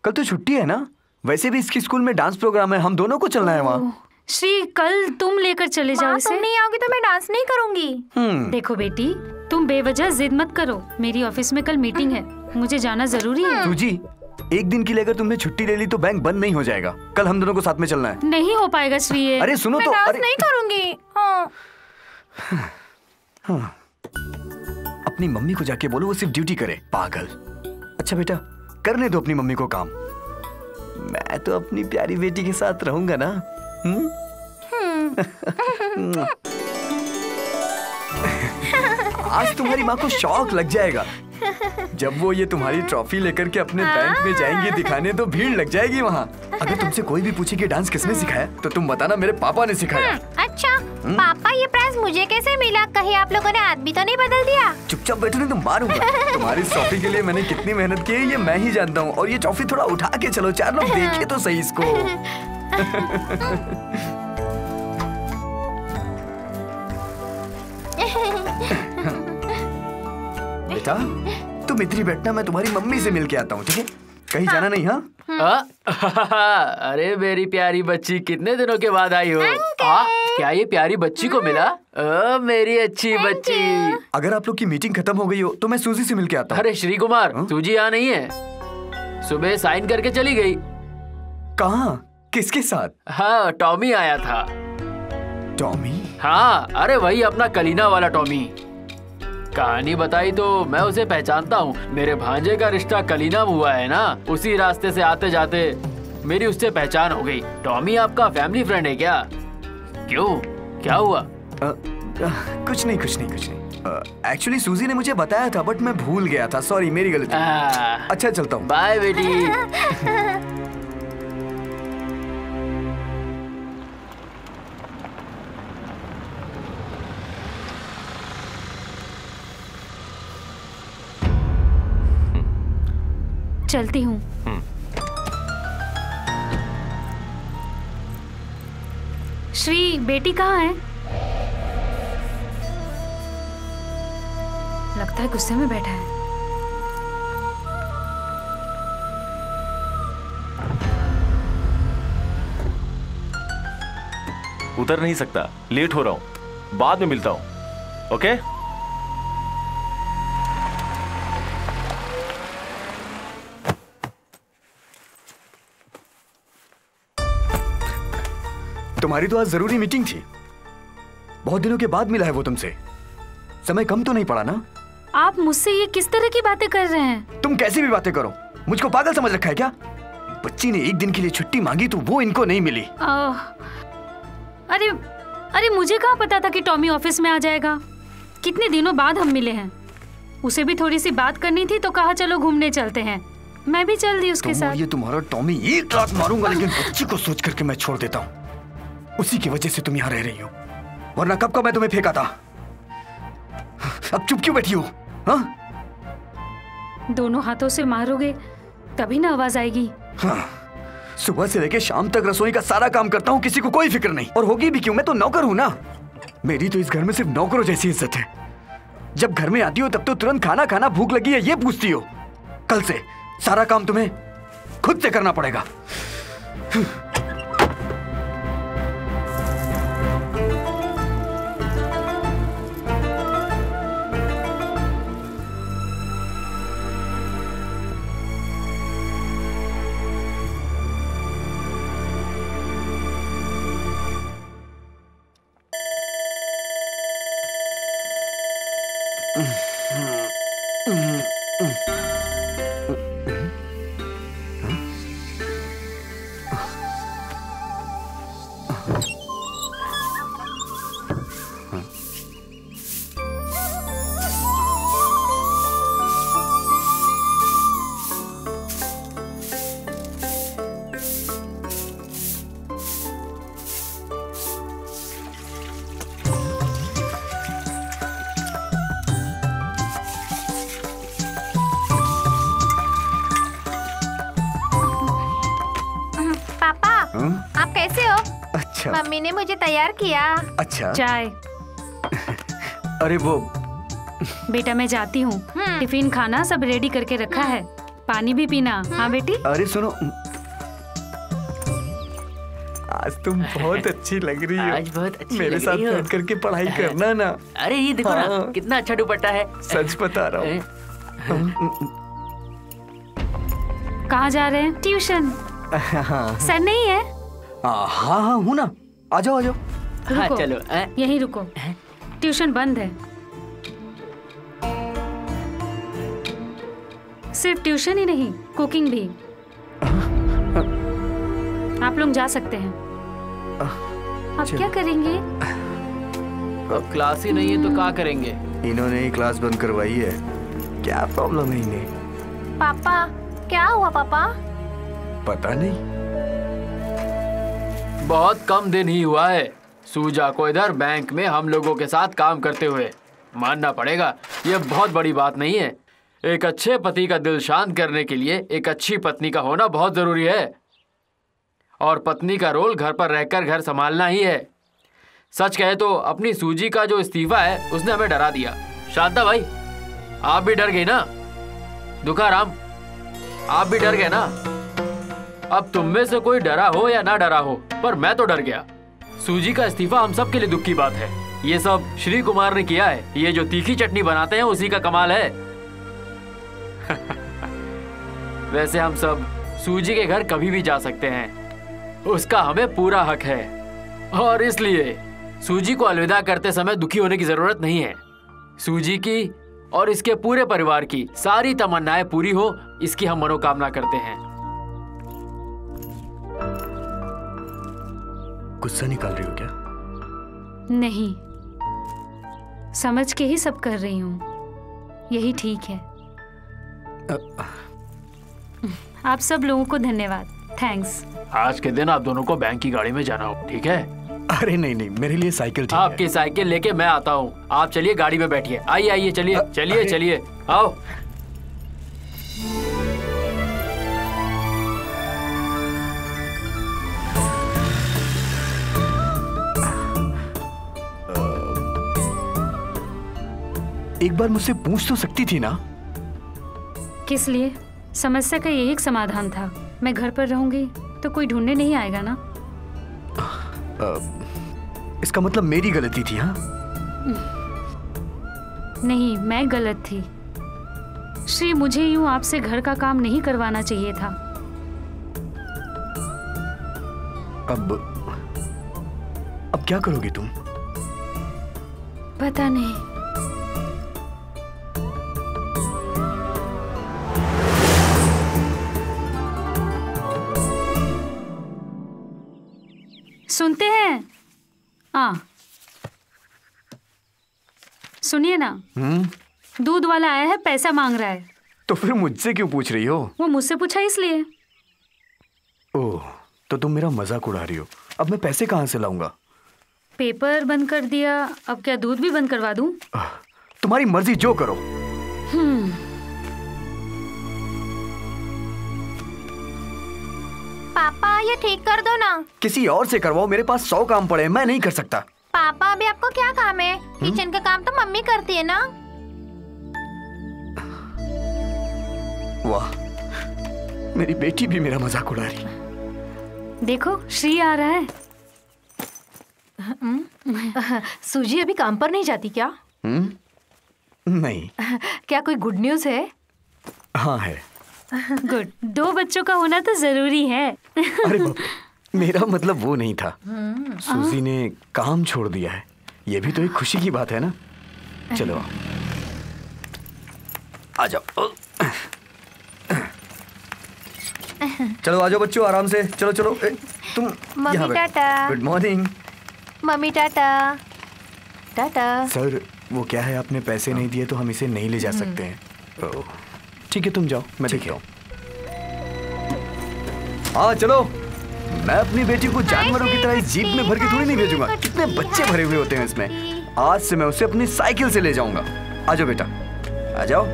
कल तो छुट्टी है ना? वैसे भी इसकी स्कूल में डांस प्रोग्राम है, हम दोनों को चलना है वहाँ। श्री, कल तुम लेकर चले जाओ इसे। तुम नहीं आओगी तो मैं डांस नहीं करूंगी। देखो बेटी, तुम बेवजह जिद मत करो। मेरी ऑफिस में कल मीटिंग है, मुझे जाना जरूरी है। सूजी, एक दिन के लिए अगर तुमने छुट्टी ले ली तो बैंक बंद नहीं हो जाएगा। कल हम दोनों को साथ में चलना है। नहीं हो पाएगा श्री। अरे सुनो मैं तो। डांस अरे नहीं करूंगी। हाँ। अपनी मम्मी को जाके बोलो वो सिर्फ ड्यूटी करे, पागल। अच्छा बेटा, करने दो अपनी मम्मी को काम। मैं तो अपनी प्यारी बेटी के साथ रहूंगा ना। आज तुम्हारी माँ को शौक लग जाएगा। जब वो ये तुम्हारी ट्रॉफी लेकर के अपने बैंक में जाएंगे दिखाने तो भीड़ लग जाएगी वहाँ। अगर तुमसे कोई भी पूछे कि डांस किसने सिखाया तो तुम बताना मेरे पापा ने सिखाया। अच्छा पापा, ये प्राइज मुझे कैसे मिला? कहीं आप लोगों ने आदमी तो नहीं बदल दिया? चुपचाप बैठो नहीं तो मारूंगा। तुम्हारी इस ट्रॉफी के लिए मैंने कितनी मेहनत की है ये मैं ही जानता हूँ। और ये ट्रॉफी थोड़ा उठा के चलो, 4 लोग देखे तो सही इसको। बेटा तुम इतनी बैठना, मैं तुम्हारी मम्मी से मिल के आता हूँ, ठीक है? कहीं जाना नहीं। हाँ, अरे मेरी प्यारी बच्ची, कितने दिनों के बाद आई हो। क्या ये प्यारी बच्ची को मिला? मेरी अच्छी बच्ची। अगर आप लोग की मीटिंग खत्म हो गई हो तो मैं सूजी से मिल के आता हूँ। अरे श्री कुमार, सूजी यहाँ नहीं है। सुबह साइन करके चली गई। कहाँ? किसके साथ? हाँ, टॉमी आया था। टॉमी? हाँ, अरे वही अपना कलीना वाला टॉमी। कहानी बताई तो मैं उसे पहचानता हूँ। मेरे भांजे का रिश्ता कलीना में हुआ है ना, उसी रास्ते से आते जाते मेरी उससे पहचान हो गई। टॉमी आपका फैमिली फ्रेंड है क्या? क्यों, क्या हुआ? कुछ नहीं कुछ नहीं कुछ नहीं। एक्चुअली सूजी ने मुझे बताया था बट मैं भूल गया था, सॉरी मेरी गलती। अच्छा चलता हूँ। बाय बेटी। चलती हूँ। श्री, बेटी कहाँ है? लगता है गुस्से में बैठा है। उतर नहीं सकता, लेट हो रहा हूँ, बाद में मिलता हूँ। ओके? तुम्हारी तो आज जरूरी मीटिंग थी। बहुत दिनों के बाद मिला है वो तुमसे। समय कम तो नहीं पड़ा ना? आप मुझसे ये किस तरह की बातें कर रहे हैं? तुम कैसी भी बातें करो, मुझको पागल समझ रखा है क्या? बच्ची ने एक दिन के लिए छुट्टी मांगी तो वो इनको नहीं मिली। अरे अरे मुझे कहाँ पता था कि टॉमी ऑफिस में आ जाएगा। कितने दिनों बाद हम मिले हैं। उसे भी थोड़ी सी बात करनी थी तो कहा चलो घूमने चलते हैं। मैं भी चल दी उसके साथ। ये तुम्हारा टॉमी एक लात मारूंगा, लेकिन बच्ची को सोच करके मैं छोड़ देता हूँ। उसी की वजह से तुम यहाँ रह रही हो, वरना कब का मैं तुम्हें फेंका था। अब चुप क्यों बैठी हो? हाँ? दोनों हाथों से मारोगे तभी ना आवाज आएगी। हाँ, सुबह से लेकर शाम तक रसोई का सारा काम करता हूँ, किसी को कोई फिक्र नहीं। और होगी भी क्यों, मैं तो नौकर हूँ ना। मेरी तो इस घर में सिर्फ नौकरों जैसी इज्जत है। जब घर में आती हो तब तो तुरंत खाना खाना, भूख लगी है ये पूछती हो। कल से सारा काम तुम्हें खुद से करना पड़ेगा। आप कैसे हो? अच्छा। मम्मी ने मुझे तैयार किया। अच्छा। चाय। अरे वो बेटा मैं जाती हूँ। टिफिन खाना सब रेडी करके रखा है, पानी भी पीना। हाँ बेटी। अरे सुनो, आज तुम बहुत अच्छी लग रही हो। आज बहुत अच्छी मेरे लग साथ रही हो। बैठ करके पढ़ाई करना ना। अरे ये देखो ना, हाँ। कितना अच्छा दुपट्टा है। सच बता रहा हूँ। कहाँ जा रहे हैं? ट्यूशन। सर नहीं है? हाँ हाँ हूँ ना, आ जाओ आ जाओ। हाँ रुको, चलो। यहीं रुको, ट्यूशन बंद है। सिर्फ ट्यूशन ही नहीं, कुकिंग भी। आप लोग जा सकते हैं। आप क्या करेंगे? क्लास ही नहीं है तो क्या करेंगे? इन्होंने ही क्लास बंद करवाई है, क्या प्रॉब्लम है इन्हें? पापा क्या हुआ पापा? पता नहीं। बहुत कम दिन ही हुआ है सूजा को इधर बैंक में हम लोगों के साथ काम करते हुए। मानना पड़ेगा ये बहुत बड़ी बात नहीं है। एक अच्छे पति का दिल शांत करने के लिए एक अच्छी पत्नी का होना बहुत जरूरी है, और पत्नी का रोल घर पर रहकर घर संभालना ही है। सच कहे तो अपनी सूजी का जो इस्तीफा है उसने हमें डरा दिया। शांता भाई, आप भी डर गई ना? दुखाराम, आप भी डर गए ना? अब तुम में से कोई डरा हो या ना डरा हो, पर मैं तो डर गया। सूजी का इस्तीफा हम सब के लिए दुख की बात है। ये सब श्री कुमार ने किया है। ये जो तीखी चटनी बनाते हैं उसी का कमाल है। वैसे हम सब सूजी के घर कभी भी जा सकते हैं, उसका हमें पूरा हक है, और इसलिए सूजी को अलविदा करते समय दुखी होने की जरूरत नहीं है। सूजी की और इसके पूरे परिवार की सारी तमन्नाएं पूरी हो, इसकी हम मनोकामना करते हैं। गुस्सा निकाल रही हो क्या? नहीं, समझ के ही सब कर रही हूँ, यही ठीक है। आप सब लोगों को धन्यवाद, थैंक्स। आज के दिन आप दोनों को बैंक की गाड़ी में जाना हो, ठीक है? अरे नहीं नहीं, मेरे लिए साइकिल ठीक है। आपकी साइकिल लेके मैं आता हूँ, आप चलिए गाड़ी में बैठिए। आइए आइए, चलिए चलिए चलिए, आओ। एक बार मुझसे पूछ तो सकती थी ना। किस लिए? समस्या का यही एक समाधान था। मैं घर पर रहूंगी तो कोई ढूंढने नहीं आएगा ना। इसका मतलब मेरी गलती थी? हाँ, नहीं, मैं गलत थी। श्री, मुझे यूं आपसे घर का काम नहीं करवाना चाहिए था। अब क्या करोगी तुम? पता नहीं। सुनते हैं? हाँ, सुनिए ना। दूध वाला आया है, पैसा मांग रहा है। तो फिर मुझसे क्यों पूछ रही हो? वो मुझसे पूछा इसलिए। ओह, तो तुम मेरा मजाक उड़ा रही हो। अब मैं पैसे कहाँ से लाऊंगा? पेपर बंद कर दिया, अब क्या दूध भी बंद करवा दूं? तुम्हारी मर्जी, जो करो। पापा ये ठीक कर दो ना। किसी और से करवाओ, मेरे पास 100 काम पड़े हैं, मैं नहीं कर सकता। पापा अभी आपको क्या काम है? किचन का काम तो मम्मी करती है ना। वाह, मेरी बेटी भी मेरा मजाक उड़ा रही। देखो, श्री आ रहा है। सूजी अभी काम पर नहीं जाती क्या? नहीं। क्या कोई गुड न्यूज है? हाँ है। गुड, 2 बच्चों का होना तो जरूरी है। अरे बाप, मेरा मतलब वो नहीं था। सूजी ने काम छोड़ दिया है, ये भी तो एक खुशी की बात है ना। चलो आ जाओ। चलो आ जाओ बच्चों, आराम से। चलो चलो, तुम मम्मी यहाँ बैठो। Tata. Good morning. Mummy Tata. Tata. Sir, वो क्या है, आपने पैसे नहीं दिए तो हम इसे नहीं ले जा सकते हैं। ओह, ठीक है, तुम जाओ, मैं देख रहा हूँ। हाँ चलो। मैं अपनी बेटी को जानवरों की तरह इस जीप में भर के थोड़ी नहीं भेजूंगा। कितने बच्चे भरे हुए होते हैं इसमें। आज से मैं उसे अपनी साइकिल से ले जाऊंगा। आ जाओ बेटा, आ जाओ।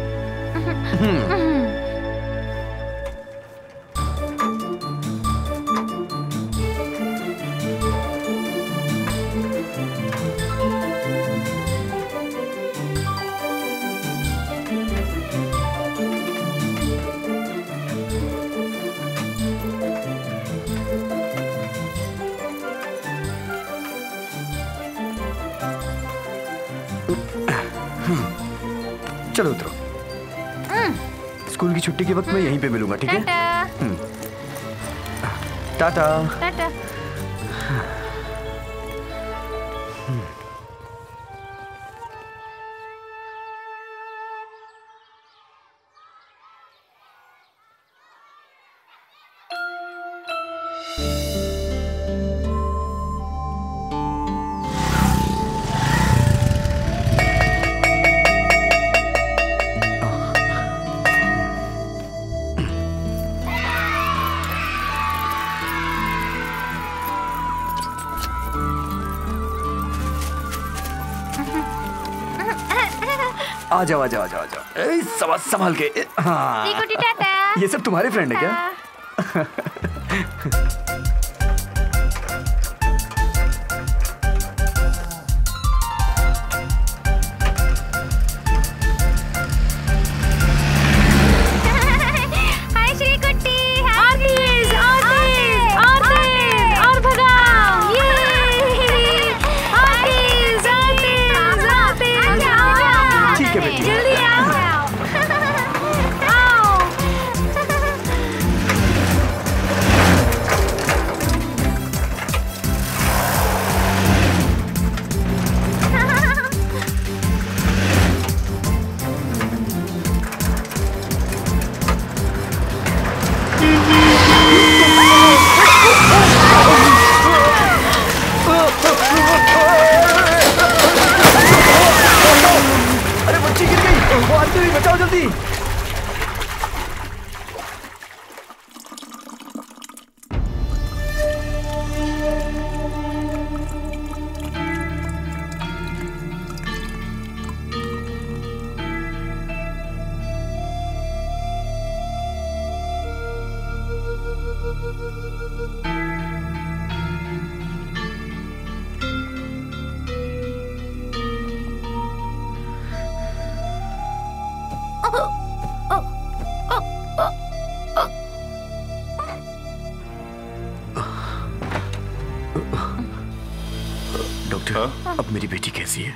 चलो उतरो। स्कूल की छुट्टी के वक्त मैं यहीं पे मिलूंगा, ठीक है? टाटा। टाटा। आ जाओ आ जाओ आ जाओ आ जाओ। संभाल के। हाँ, टाटा। ये सब तुम्हारे फ्रेंड है क्या? हाय श्री कुट्टी। आर्टिस, आर्टिस, आर्टिस, और भगाओ। ये आर्टिस, आर्टिस, आर्टिस, आओ। ठीक है बेटी। जल्दी आओ। आओ। डॉक्टर, अब मेरी बेटी कैसी है?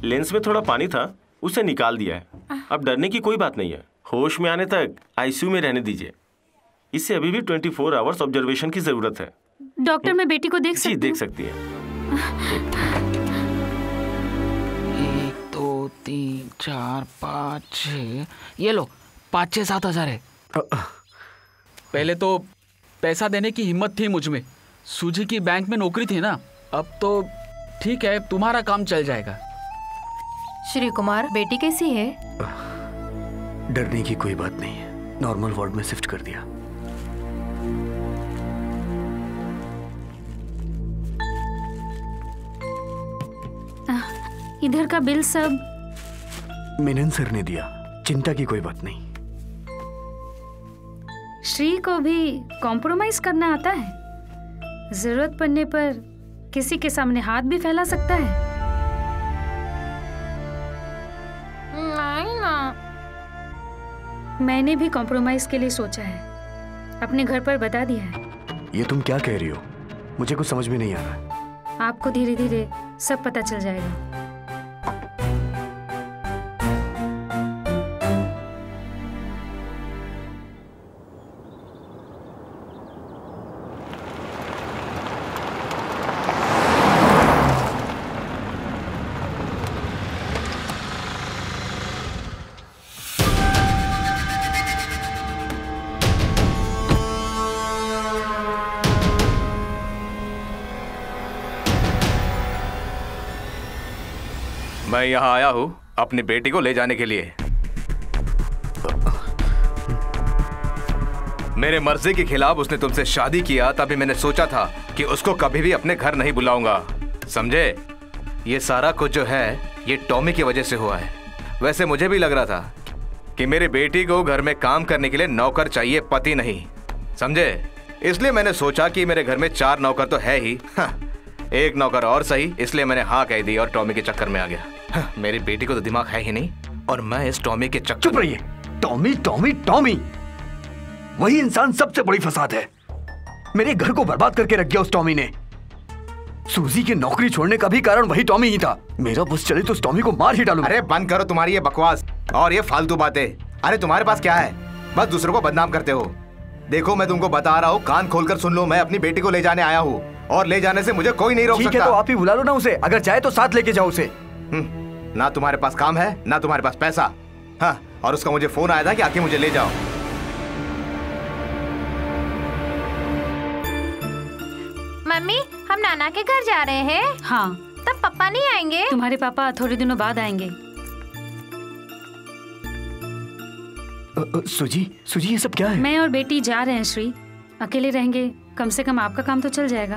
लेंस में थोड़ा पानी था, उसे निकाल दिया है। अब डरने की कोई बात नहीं है। होश में आने तक आईसीयू में रहने दीजिए। इसे अभी भी 24 आवर्स ऑब्जर्वेशन की जरूरत है। डॉक्टर, मैं बेटी को देख सकती जी, हूँ? देख सकती है। 1 2 3 4 5 6, ये लो 5-6-7 हज़ार है। पहले तो पैसा देने की हिम्मत थी मुझ में, सूजी की बैंक में नौकरी थी ना। अब तो ठीक है, तुम्हारा काम चल जाएगा। श्री कुमार, बेटी कैसी है? डरने की कोई बात नहीं है, नॉर्मल वार्ड में शिफ्ट कर दिया। इधर का बिल सब मेनन सर ने दिया, चिंता की कोई बात नहीं। श्री को भी कॉम्प्रोमाइज करना आता है? जरूरत पड़ने पर किसी के सामने हाथ भी फैला सकता है। नहीं ना। मैंने भी कॉम्प्रोमाइज के लिए सोचा है, अपने घर पर बता दिया है। ये तुम क्या कह रही हो? मुझे कुछ समझ में नहीं आ रहा। आपको धीरे धीरे सब पता चल जाएगा। मैं यहाँ आया हूँ अपनी बेटी को ले जाने के लिए। मेरे मर्जी के खिलाफ उसने तुमसे शादी किया, तभी मैंने सोचा था कि उसको कभी भी अपने घर नहीं बुलाऊंगा, समझे? ये सारा कुछ जो है ये टॉमी की वजह से हुआ है। वैसे मुझे भी लग रहा था कि मेरी बेटी को घर में काम करने के लिए नौकर चाहिए, पति नहीं, समझे? इसलिए मैंने सोचा कि मेरे घर में 4 नौकर तो है ही, एक नौकर और सही, इसलिए मैंने हाँ कह दी और टॉमी के चक्कर में आ गया। मेरी बेटी को तो दिमाग है ही नहीं और मैं इस टॉमी के चक्कर। चुप रहिए। टॉमी टॉमी टॉमी, वही इंसान सबसे बड़ी फसाद है। मेरे घर को बर्बाद करके रख गया उस टॉमी ने। सूजी की नौकरी छोड़ने का भी कारण वही टॉमी ही था। मेरा बस चले तो उस टॉमी को मार ही डालूं। अरे बंद करो तुम्हारी ये बकवास और ये फालतू बातें। अरे तुम्हारे पास क्या है? बस दूसरों को बदनाम करते हो। देखो मैं तुमको बता रहा हूँ, कान खोलकर सुन लो, मैं अपनी बेटी को ले जाने आया हूँ और ले जाने से मुझे कोई नहीं रोक सकता। ठीक है तो आप ही बुला लो ना उसे, अगर चाहे तो साथ लेके जाओ उसे। ना तुम्हारे पास काम है ना तुम्हारे पास पैसा। हाँ, और उसका मुझे फोन आया था कि आके मुझे ले जाओ। मम्मी, हम नाना के घर जा रहे हैं। हाँ, तब पापा नहीं आएंगे? तुम्हारे पापा थोड़े दिनों बाद आएंगे। सूजी सूजी, ये सब क्या है? मैं और बेटी जा रहे हैं श्री, अकेले रहेंगे, कम से कम आपका काम तो चल जाएगा।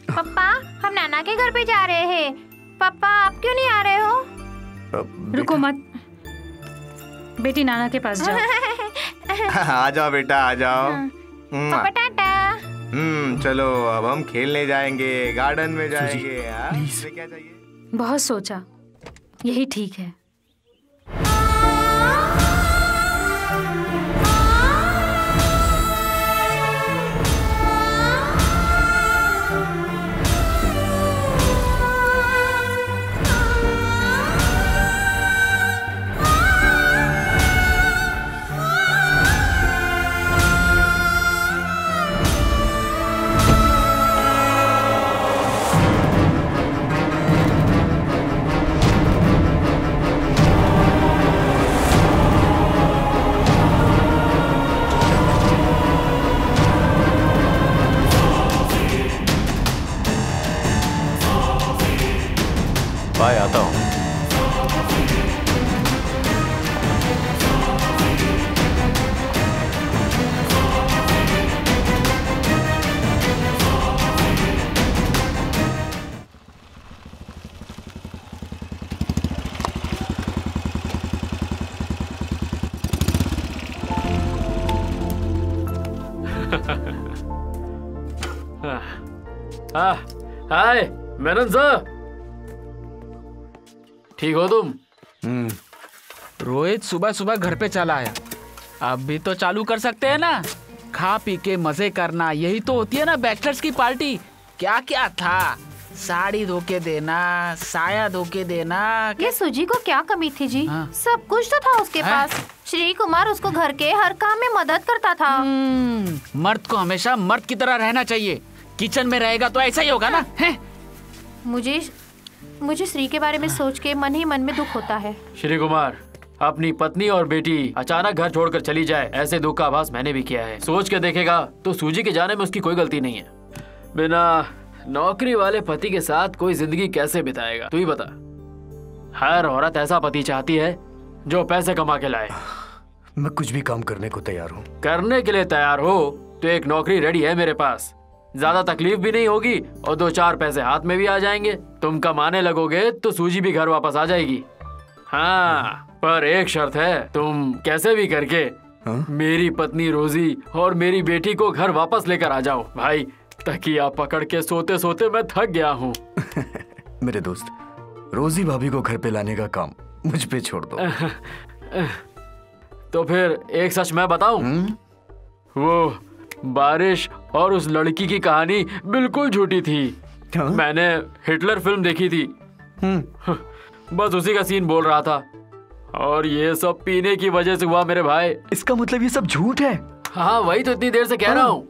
पापा, हम नाना के घर पे जा रहे हैं। पापा, आप क्यों नहीं आ रहे हो? रुको मत, बेटी नाना के पास जाओ। आ जाओ बेटा, आ जाओ। पापा टाटा। चलो अब हम खेलने जाएंगे, गार्डन में जाएंगे। प्लीज। क्या चाहिए? बहुत सोचा, यही ठीक है। बाय, आता हूँ। हाय मेनन सर, ठीक हो तुम? रोहित सुबह सुबह घर पे चला आया, अब भी तो चालू कर सकते हैं ना। खा पी के मजे करना, यही तो होती है ना बैचलर्स की पार्टी। क्या क्या था, साड़ी धो के देना, साया धो के देना। ये सूजी को क्या कमी थी जी? हाँ। सब कुछ तो था उसके पास। श्री कुमार उसको घर के हर काम में मदद करता था। मर्द को हमेशा मर्द की तरह रहना चाहिए। किचन में रहेगा तो ऐसा ही होगा ना। है? मुझे श्री के बारे में सोच के मन ही मन में दुख होता है। श्री कुमार, अपनी पत्नी और बेटी अचानक घर छोड़कर चली जाए, ऐसे दुख का आभास मैंने भी किया है। सोच के देखेगा तो सूजी के जाने में उसकी कोई गलती नहीं है। बिना नौकरी वाले पति के साथ कोई जिंदगी कैसे बिताएगा, तू ही बता। हर औरत ऐसा पति चाहती है जो पैसे कमा के लाए। मैं कुछ भी काम करने को तैयार हूँ। करने के लिए तैयार हो तो एक नौकरी रेडी है मेरे पास। ज्यादा तकलीफ भी नहीं होगी और 2-4 पैसे हाथ में भी आ जाएंगे। तुम कमाने लगोगे तो सूजी भी घर वापस आ जाएगी। हाँ, पर एक शर्त है, तुम कैसे भी करके मेरी पत्नी रोजी और मेरी बेटी को घर वापस लेकर आ जाओ। भाई, तकिया पकड़ के सोते सोते मैं थक गया हूँ। मेरे दोस्त, रोजी भाभी को घर पे लाने का काम मुझ पे छोड़ दो। तो फिर एक सच मैं बताऊं? वो बारिश और उस लड़की की कहानी बिल्कुल झूठी थी। मैंने हिटलर फिल्म देखी थी। बस उसी का सीन बोल रहा था और ये सब पीने की वजह से हुआ मेरे भाई। इसका मतलब ये सब झूठ है? हाँ, वही तो इतनी देर से कह रहा हूँ।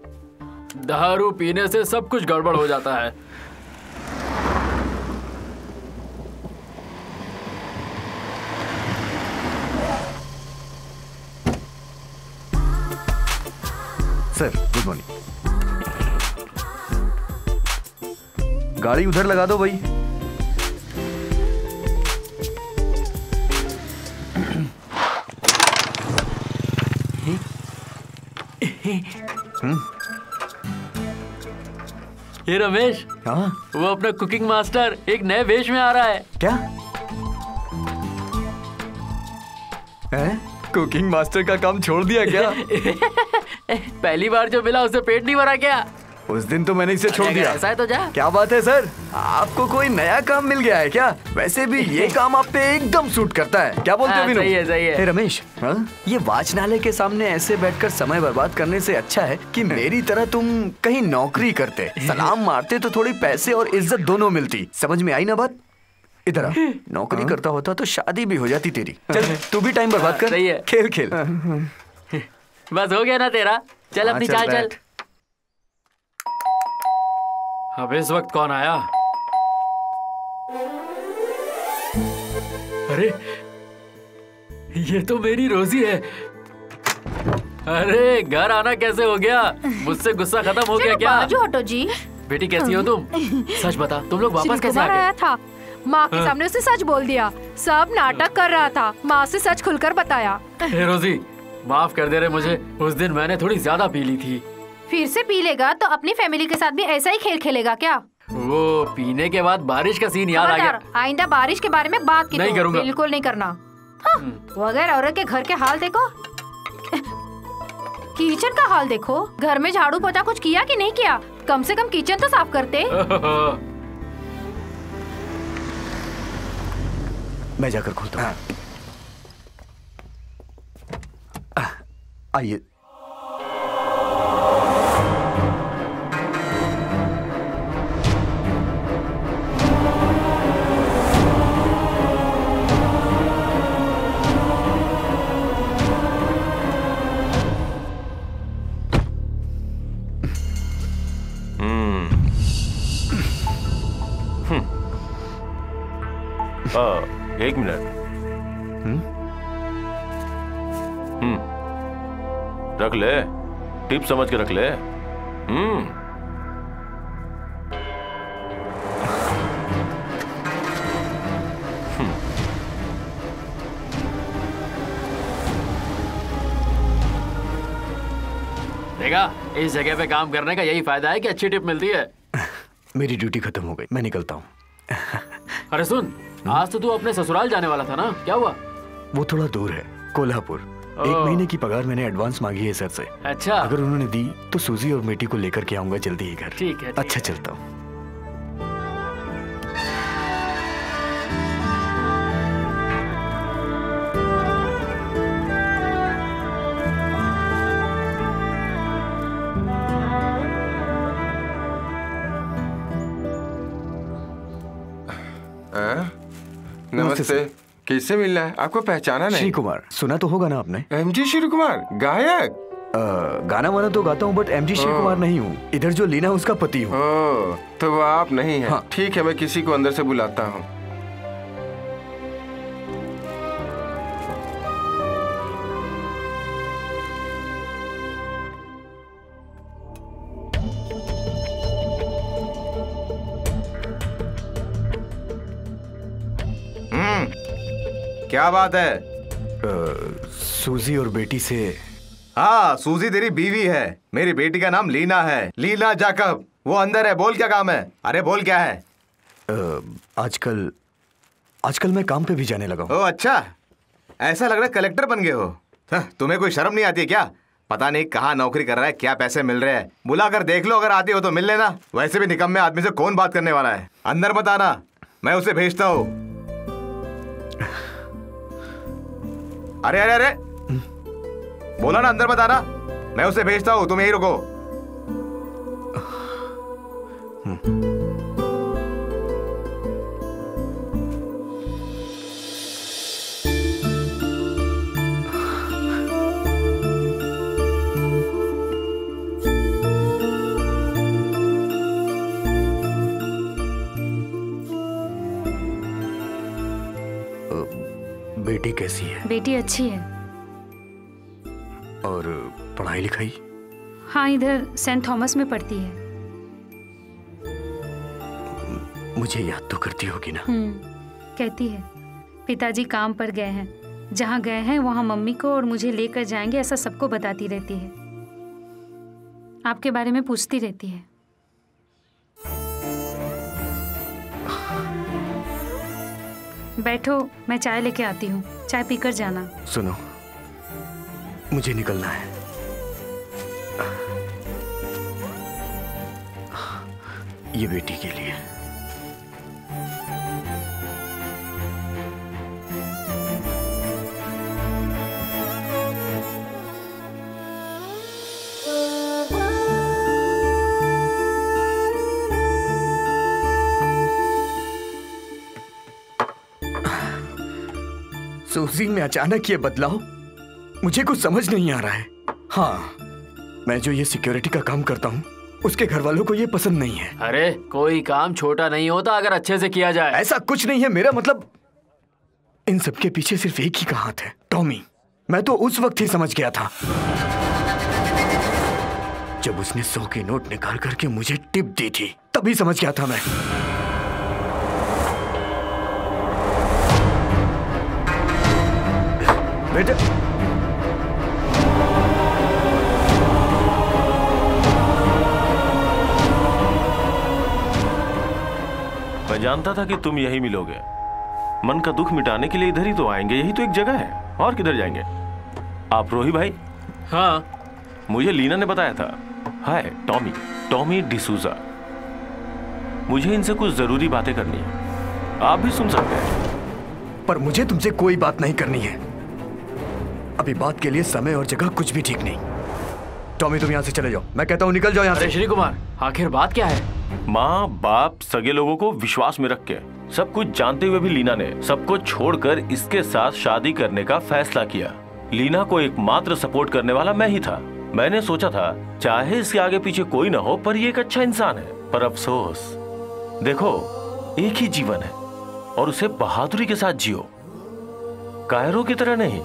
दारू पीने से सब कुछ गड़बड़ हो जाता है। Sir, good morning. गाड़ी उधर लगा दो भाई। ये रमेश, हाँ, वो अपना कुकिंग मास्टर एक नए वेश में आ रहा है। क्या है? कुकिंग मास्टर का काम छोड़ दिया क्या? पहली बार जो मिला उससे पेट नहीं भरा क्या? उस दिन तो मैंने इसे छोड़ दिया। ऐसा है तो जा। क्या बात है सर, आपको कोई नया काम मिल गया है क्या? वैसे भी ये काम आप पे एकदम सूट करता है। क्या बोलते हो विनोद? सही है, सही है। हे रमेश, ये वाचनालय के सामने ऐसे बैठकर समय बर्बाद करने से अच्छा है कि मेरी तरह तुम कहीं नौकरी करते, सलाम मारते तो थोड़ी पैसे और इज्जत दोनों मिलती। समझ में आई ना बात? इधर आ, नौकरी करता होता तो शादी भी हो जाती तेरी। चल तू भी टाइम बर्बाद कर। सही है। खेल खेल। बस हो गया ना तेरा? चल अपनी चाल चल। बैठ। अब इस वक्त कौन आया? अरे, ये तो मेरी रोजी है। अरे, घर आना कैसे हो गया? मुझसे गुस्सा खत्म हो गया क्या? बाजू हटो जी। बेटी कैसी हो तुम? सच बता, तुम लोग वापस कैसे आ आया गए? था, माँ के सामने उसे सच बोल दिया। सब नाटक कर रहा था, माँ से सच खुलकर बताया। हे रोजी, माफ कर दे रहे मुझे। उस दिन मैंने थोड़ी ज्यादा पी ली थी। फिर से पी लेगा तो अपनी फैमिली के साथ भी ऐसा ही खेल खेलेगा क्या? वो पीने के बाद बारिश का सीन याद आ गया। खबरदार, आइंदा बारिश के बारे में बात की नहीं तो करूंगा। बिल्कुल नहीं करना। वगैरह औरत के घर के हाल देखो, किचन का हाल देखो। घर में झाड़ू पोछा कुछ किया कि नहीं किया? कम से कम किचन तो साफ करते। मैं जाकर खोलता हूँ। आइए। एक मिनट। रख ले, टिप समझ के रख ले। देखा, इस जगह पे काम करने का यही फायदा है कि अच्छी टिप मिलती है। मेरी ड्यूटी खत्म हो गई, मैं निकलता हूँ। अरे सुन, आज तो तू अपने ससुराल जाने वाला था ना, क्या हुआ? वो थोड़ा दूर है, कोल्हापुर। 1 महीने की पगार मैंने एडवांस मांगी है सर से। अच्छा, अगर उन्होंने दी तो सूजी और बेटी को लेकर के आऊंगा जल्दी ही घर। ठीक है। अच्छा, चलता हूँ। नमस्ते। किससे मिलना है? आपको पहचाना नहीं? श्री कुमार, सुना तो होगा ना आपने? एमजी श्री कुमार, गायक। गाना वाना तो गाता हूँ, बट एमजी श्री कुमार नहीं हूँ। इधर जो लीना उसका पति हूँ। तो वो आप नहीं है। हाँ। ठीक है, मैं किसी को अंदर से बुलाता हूँ। क्या बात है? सूजी और बेटी से। हाँ, सूजी तेरी बीवी है, मेरी बेटी का नाम लीना है, लीना जाकब। वो अंदर है, बोल क्या काम है? अरे बोल क्या है? आजकल मैं काम पे भी जाने लगा हूँ। ओह अच्छा, ऐसा लग रहा है कलेक्टर बन गए हो। तुम्हें कोई शर्म नहीं आती है क्या? पता नहीं कहाँ नौकरी कर रहा है, क्या पैसे मिल रहे हैं। बुला कर देख लो, अगर आती हो तो मिल लेना। वैसे भी निकम्मे आदमी से कौन बात करने वाला है। अंदर मत आना, मैं उसे भेजता हूँ। अरे अरे अरे, बोला ना अंदर मत आना, मैं उसे भेजता हूँ, तुम यही रुको। बेटी कैसी है? बेटी अच्छी है। और पढ़ाई लिखाई? हाँ, इधर सेंट थॉमस में पढ़ती है। मुझे याद तो करती होगी ना? कहती है पिताजी काम पर गए हैं, जहाँ गए हैं वहाँ मम्मी को और मुझे लेकर जाएंगे, ऐसा सबको बताती रहती है। आपके बारे में पूछती रहती है। बैठो, मैं चाय लेके आती हूँ, चाय पीकर जाना। सुनो, मुझे निकलना है। ये बेटी के लिए। सूजी में अचानक ये बदलाव, मुझे कुछ समझ नहीं आ रहा है। हाँ, मैं जो ये सिक्योरिटी का काम करता हूँ, उसके घर वालों को ये पसंद नहीं है। अरे कोई काम छोटा नहीं होता अगर अच्छे से किया जाए। ऐसा कुछ नहीं है, मेरा मतलब इन सब के पीछे सिर्फ एक ही का हाथ है, टॉमी। मैं तो उस वक्त ही समझ गया था जब उसने 100 के नोट निकाल करके मुझे टिप दी थी, तभी समझ गया था मैं। बेटे, मैं जानता था कि तुम यही मिलोगे। मन का दुख मिटाने के लिए इधर ही तो आएंगे, यही तो एक जगह है, और किधर जाएंगे? आप रोही भाई? हाँ, मुझे लीना ने बताया था। हाय, टॉमी डिसूजा। मुझे इनसे कुछ जरूरी बातें करनी है, आप भी सुन सकते हैं। पर मुझे तुमसे कोई बात नहीं करनी है। अभी बात के लिए समय और जगह कुछ भी ठीक नहीं। टॉमी, तुम यहाँ से चले जाओ, मैं कहता हूँ निकल जाओ यहाँ से। श्री कुमार, आखिर बात क्या है? माँ बाप सगे लोगों को विश्वास में रख के, सब कुछ जानते हुए भी लीना ने सबको छोड़कर इसके साथ शादी करने का फैसला किया। लीना को एकमात्र सपोर्ट करने वाला मैं ही था। मैंने सोचा था चाहे इसके आगे पीछे कोई ना हो, पर ये एक अच्छा इंसान है। पर अफसोस, देखो एक ही जीवन है और उसे बहादुरी के साथ जियो, कायरों की तरह नहीं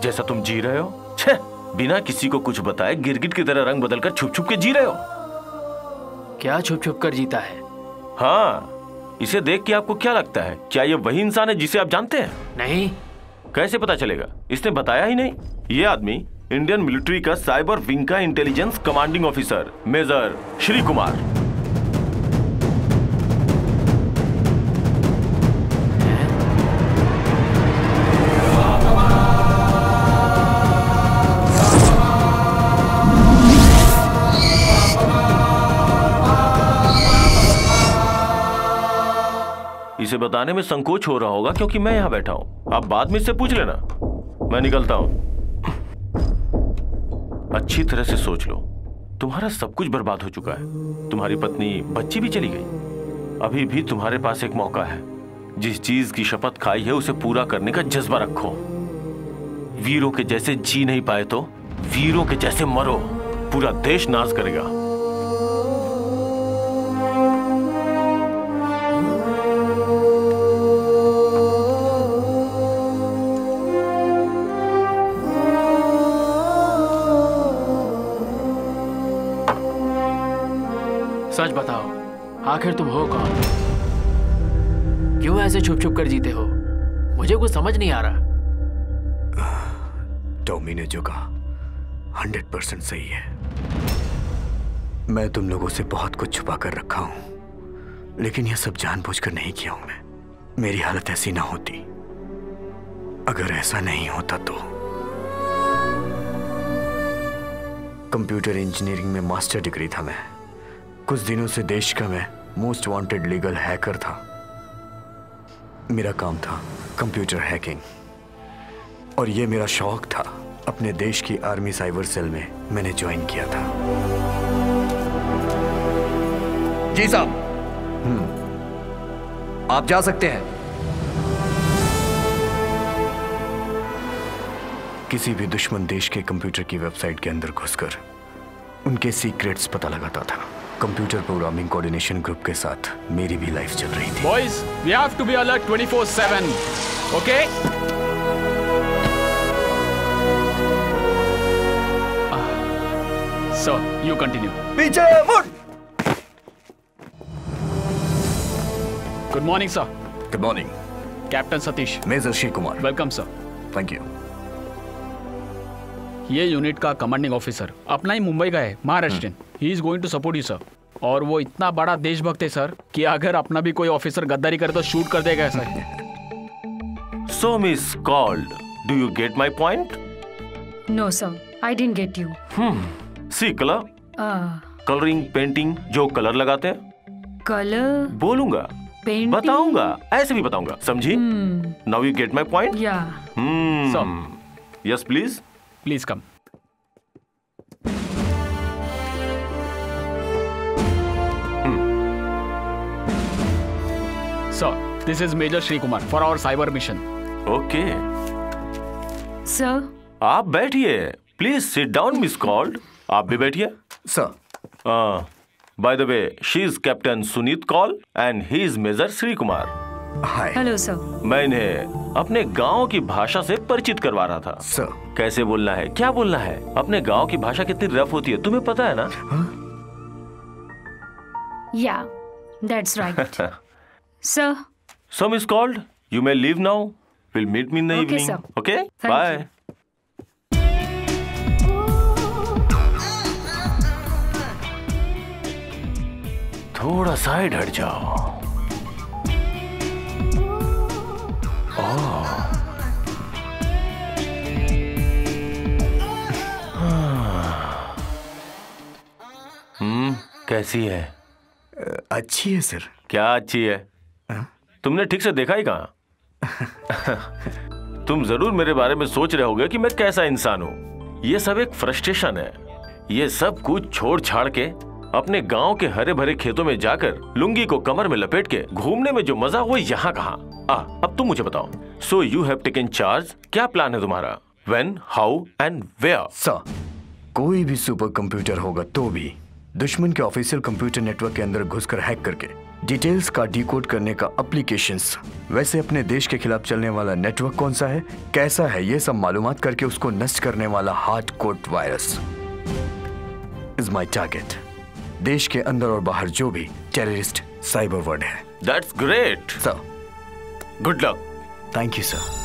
जैसा तुम जी रहे हो। छे, बिना किसी को कुछ बताए गिरगिट की तरह रंग बदलकर छुप छुप के जी रहे हो। क्या छुप छुप कर जीता है? हाँ, इसे देख के आपको क्या लगता है? क्या ये वही इंसान है जिसे आप जानते हैं? नहीं। कैसे पता चलेगा? इसने बताया ही नहीं। ये आदमी इंडियन मिलिट्री का साइबर विंग का intelligence commanding officer major Shri Kumar. इसे बताने में संकोच हो रहा होगा क्योंकि मैं यहां बैठा हूं। आप बाद में इससे पूछ लेना। मैं निकलता हूं। अच्छी तरह से सोच लो, तुम्हारा सब कुछ बर्बाद हो चुका है। तुम्हारी पत्नी, बच्ची भी चली गई। अभी भी तुम्हारे पास एक मौका है। जिस चीज की शपथ खाई है उसे पूरा करने का जज्बा रखो। वीरों के जैसे जी नहीं पाए तो वीरों के जैसे मरो, पूरा देश नाज करेगा। सच बताओ, आखिर तुम हो कौन? क्यों ऐसे छुप छुप कर जीते हो? मुझे कुछ समझ नहीं आ रहा। टॉमी ने जो कहा 100% सही है। मैं तुम लोगों से बहुत कुछ छुपा कर रखा हूं, लेकिन यह सब जानबूझकर नहीं किया हूं मैं। मेरी हालत ऐसी ना होती। अगर ऐसा नहीं होता तो कंप्यूटर इंजीनियरिंग में मास्टर डिग्री था मैं। कुछ दिनों से देश का मैं मोस्ट वांटेड लीगल हैकर था। मेरा काम था कंप्यूटर हैकिंग, और यह मेरा शौक था। अपने देश की आर्मी साइबर सेल में मैंने ज्वाइन किया था। जी साहब। आप जा सकते हैं। किसी भी दुश्मन देश के कंप्यूटर की वेबसाइट के अंदर घुसकर उनके सीक्रेट्स पता लगाता था। कंप्यूटर प्रोग्रामिंग कोऑर्डिनेशन ग्रुप के साथ मेरी भी लाइफ चल रही थी। Boys, we have to be alert 24/7. Okay? So, you continue. पीछे मुड़। Good morning, sir. Good morning. Captain Satish. Major Shri Kumar. Welcome, sir. Thank you. ये यूनिट का कमांडिंग ऑफिसर अपना ही मुंबई का है, Maharashtrian. He is going to support you, sir. और वो इतना बड़ा देशभक्त है, सर, कि अगर अपना भी कोई ऑफिसर गद्दारी करे तो शूट कर देगा, sir. So miss called. Do you get my point? No, sir. I didn't get you. See color? Coloring, painting, जो कलर लगाते हैं। Color? बोलूंगा, Painting? बताऊंगा, ऐसे भी बताऊंगा, समझी? Now you get my point? Yeah. So, Yes, please. please come. So, this is Major Shri Kumar for our cyber mission. Okay. Sir? आप बैठिए। Please sit down, miss Kaul. आप भी बैठिए। Sir. By the way, she is captain Sunit Kaul and he is major Shri Kumar. Hi. Hello sir. मैं इन्हें अपने गांव की भाषा से परिचित करवा रहा था। सर। कैसे बोलना है, क्या बोलना है। अपने गांव की भाषा कितनी रफ होती है, तुम्हें पता है ना? Yeah, that's right. Sir. So miss called, you may leave now. We'll meet me in the evening. Sir. Okay? Thank Bye. you. थोड़ा साइड हट जाओ। कैसी है? अच्छी है सर। क्या अच्छी है? तुमने ठीक से देखा ही कहाँ? तुम जरूर मेरे बारे में सोच रहे होगे कि मैं कैसा इंसान हूँ। ये सब एक फ्रस्ट्रेशन है। ये सब कुछ छोड़ छाड़ के अपने गांव के हरे भरे खेतों में जाकर लुंगी को कमर में लपेट के घूमने में जो मजा, वो यहाँ कहाँ? अब तुम मुझे बताओ। So you have taken charge. क्या प्लान है तुम्हारा? When, how and where? Sir, कोई भी सुपर कंप्यूटर होगा तो भी दुश्मन के ऑफिशियल कंप्यूटर नेटवर्क के अंदर घुसकर हैक करके डिटेल्स का डिकोड करने का एप्लीकेशंस, वैसे अपने देश के खिलाफ चलने वाला नेटवर्क कौन सा है, कैसा है, ये सब मालूमात करके उसको नष्ट करने वाला hard code virus is my target. देश के अंदर और बाहर जो भी टेररिस्ट साइबर वर्ड है। That's great sir. Good luck. Thank you sir.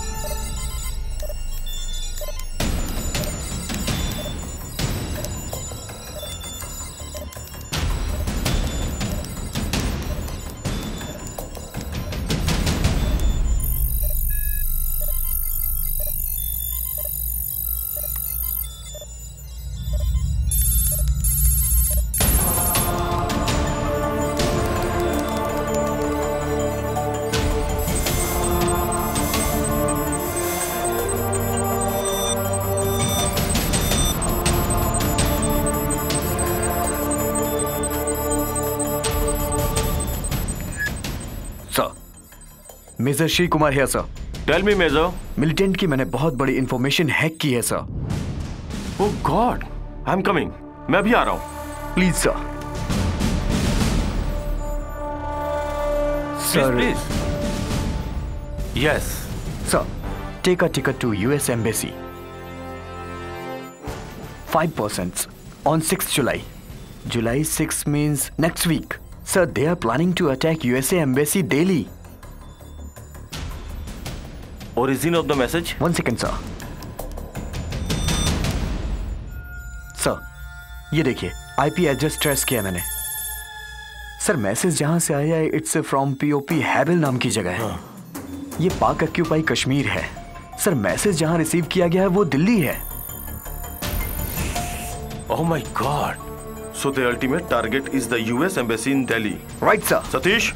Major Shri Kumar है sir. Tell me major. Militant की मैंने बहुत बड़ी इंफॉर्मेशन हैक की है सर। Oh god, I am coming. मैं भी आ रहा हूं। Please sir. Please. Yes sir, take a ticket to US Embassy. 5% on 6th July. July 6 means next week. Sir, they are planning to attack USA Embassy daily. Origin of the message? 1 second, sir. Sir, ये देखिए, IP address trace किया मैंने। Sir, message जहां से आया है it's from POP हैबिल नाम की जगह है। ये पाक ऑक्यूपाई कश्मीर है। सर, मैसेज जहां रिसीव किया गया है वो दिल्ली है। Oh my God! So the ultimate target is the US Embassy in Delhi. Right, sir. Satish,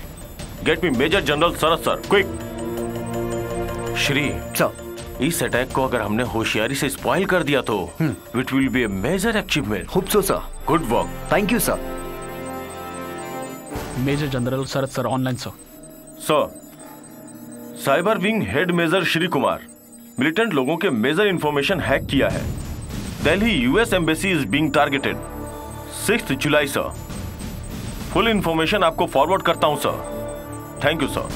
get me Major General Sarath, sir. Quick. Shri, sir. इस अटैक को अगर हमने होशियारी से स्पॉइल कर दिया तो it will be a major achievement. Hope so, sir. Good work. Thank you, sir. Major general Sharad sir online sir. Sir, cyber wing head major Shri Kumar militant लोगों के मेजर इंफॉर्मेशन हैक किया है। Delhi US embassy is being targeted 6th July sir. Full information आपको forward करता हूं सर। Thank you sir.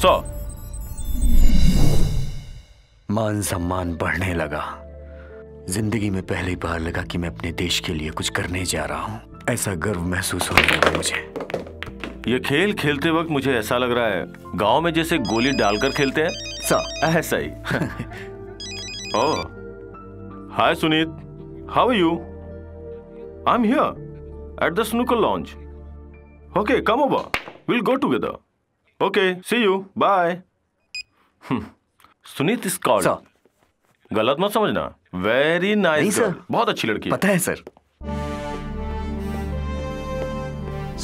Sir, मान सम्मान बढ़ने लगा। जिंदगी में पहली बार लगा कि मैं अपने देश के लिए कुछ करने जा रहा हूं। ऐसा गर्व महसूस हो रहा है मुझे। ये खेल खेलते वक्त मुझे ऐसा लग रहा है गांव में जैसे गोली डालकर खेलते हैं सर। ऐसा ही। Oh, hi Suneet, how are you? I am here at the snooker lounge. Okay, come over, will go together. Okay, see you, bye. Suneet is called. गलत मत समझना। वेरी नाइस गर्ल, बहुत अच्छी लड़की। पता है sir.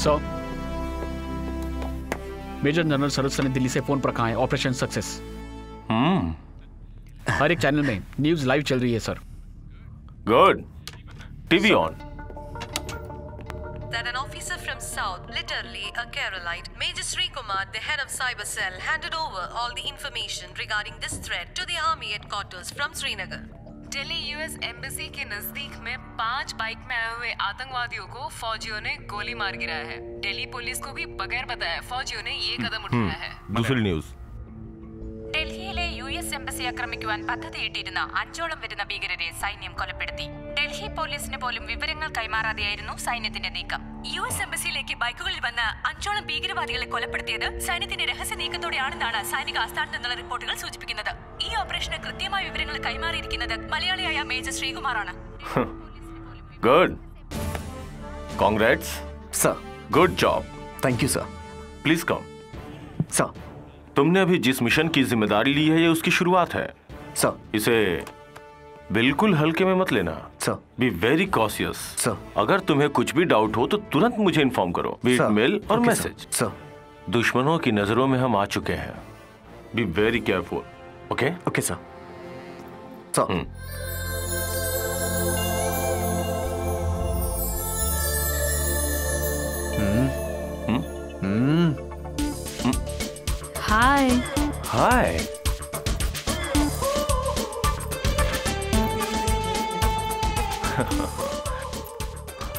Sir, major general Sharad sir ने दिल्ली से फोन पर कहा है ऑपरेशन सक्सेस। हर एक चैनल में न्यूज लाइव चल रही है sir. Good, TV on. That an officer from South, literally a Keralite, Major Sri Kumar, the head of Cyber Cell, handed over all the information regarding this threat to the army headquarters from Srinagar. Delhi US embassy के नजदीक में 5 bike में आए हुए आतंकवादियों को फौजियों ने गोली मार गिराया है। दिल्ली पुलिस को भी बगैर बताए फौजियों ने ये कदम उठाया है। दूसरी न्यूज। ഡൽഹിയിലെ US എംബസി ആക്രമിക്കുവാൻ പദ്ധതിയിട്ടിരുന്ന 5ഓളം വരുന്ന ഭീകരരെ സൈന്യം കൊലപ്പെടുത്തി. ഡൽഹി പോലീസിന് പോലും വിവരങ്ങൾ കൈമാറാതെയായിരുന്നു സൈന്യത്തിന്റെ നീക്കം. US എംബസിയിലേക്ക് ബൈക്കുകളിൽ വന്ന 5ഓളം ഭീകരവാദികളെ കൊലപ്പെടുത്തിയത് സൈന്യത്തിന്റെ രഹസ്യ നീക്കത്തോടെയാണെന്നാണ് സൈനിക ആസ്ഥാനത്ത് നിന്നുള്ള റിപ്പോർട്ടുകൾ സൂചിപ്പിക്കുന്നത്. ഈ ഓപ്പറേഷന് കൃത്യമായ വിവരങ്ങൾ കൈമാറിയിരിക്കുന്നത് മലയാളിയായ major ശ്രീകുമാറാണ്. Good. Congrats. Sir. Good job. Thank you, sir. Please come. Sir. तुमने अभी जिस मिशन की जिम्मेदारी ली है ये उसकी शुरुआत है। सर, इसे बिल्कुल हल्के में मत लेना। Sir, be very cautious. Sir, अगर तुम्हें कुछ भी डाउट हो तो तुरंत मुझे इन्फॉर्म करो, बी इट मेल और मैसेज। सर, दुश्मनों की नजरों में हम आ चुके हैं। Be very careful. Okay? Okay sir. Sir. Hi. Hi.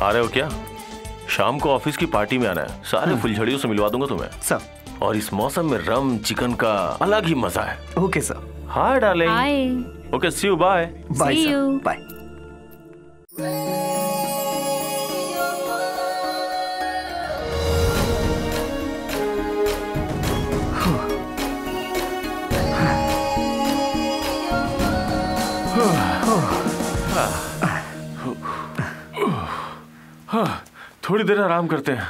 आ रहे हो क्या? शाम को ऑफिस की पार्टी में आना है। सारे फुलझड़ियों से मिलवा दूंगा तुम्हें। सर। और इस मौसम में रम चिकन का अलग ही मजा है। Okay sir. Hi darling. Hi. Okay, see you, bye. Bye sir. Bye. थोड़ी देर आराम करते हैं।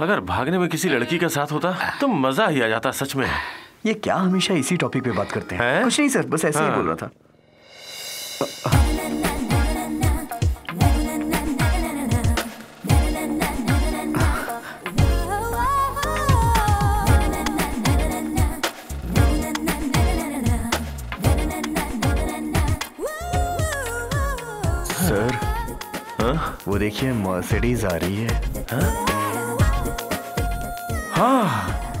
अगर भागने में किसी लड़की का साथ होता तो मजा ही आ जाता सच में। ये क्या हमेशा इसी टॉपिक पे बात करते हैं? कुछ नहीं सर, बस ऐसे ही बोल रहा था। सर, वो देखिए मर्सिडीज आ रही है। हाँ,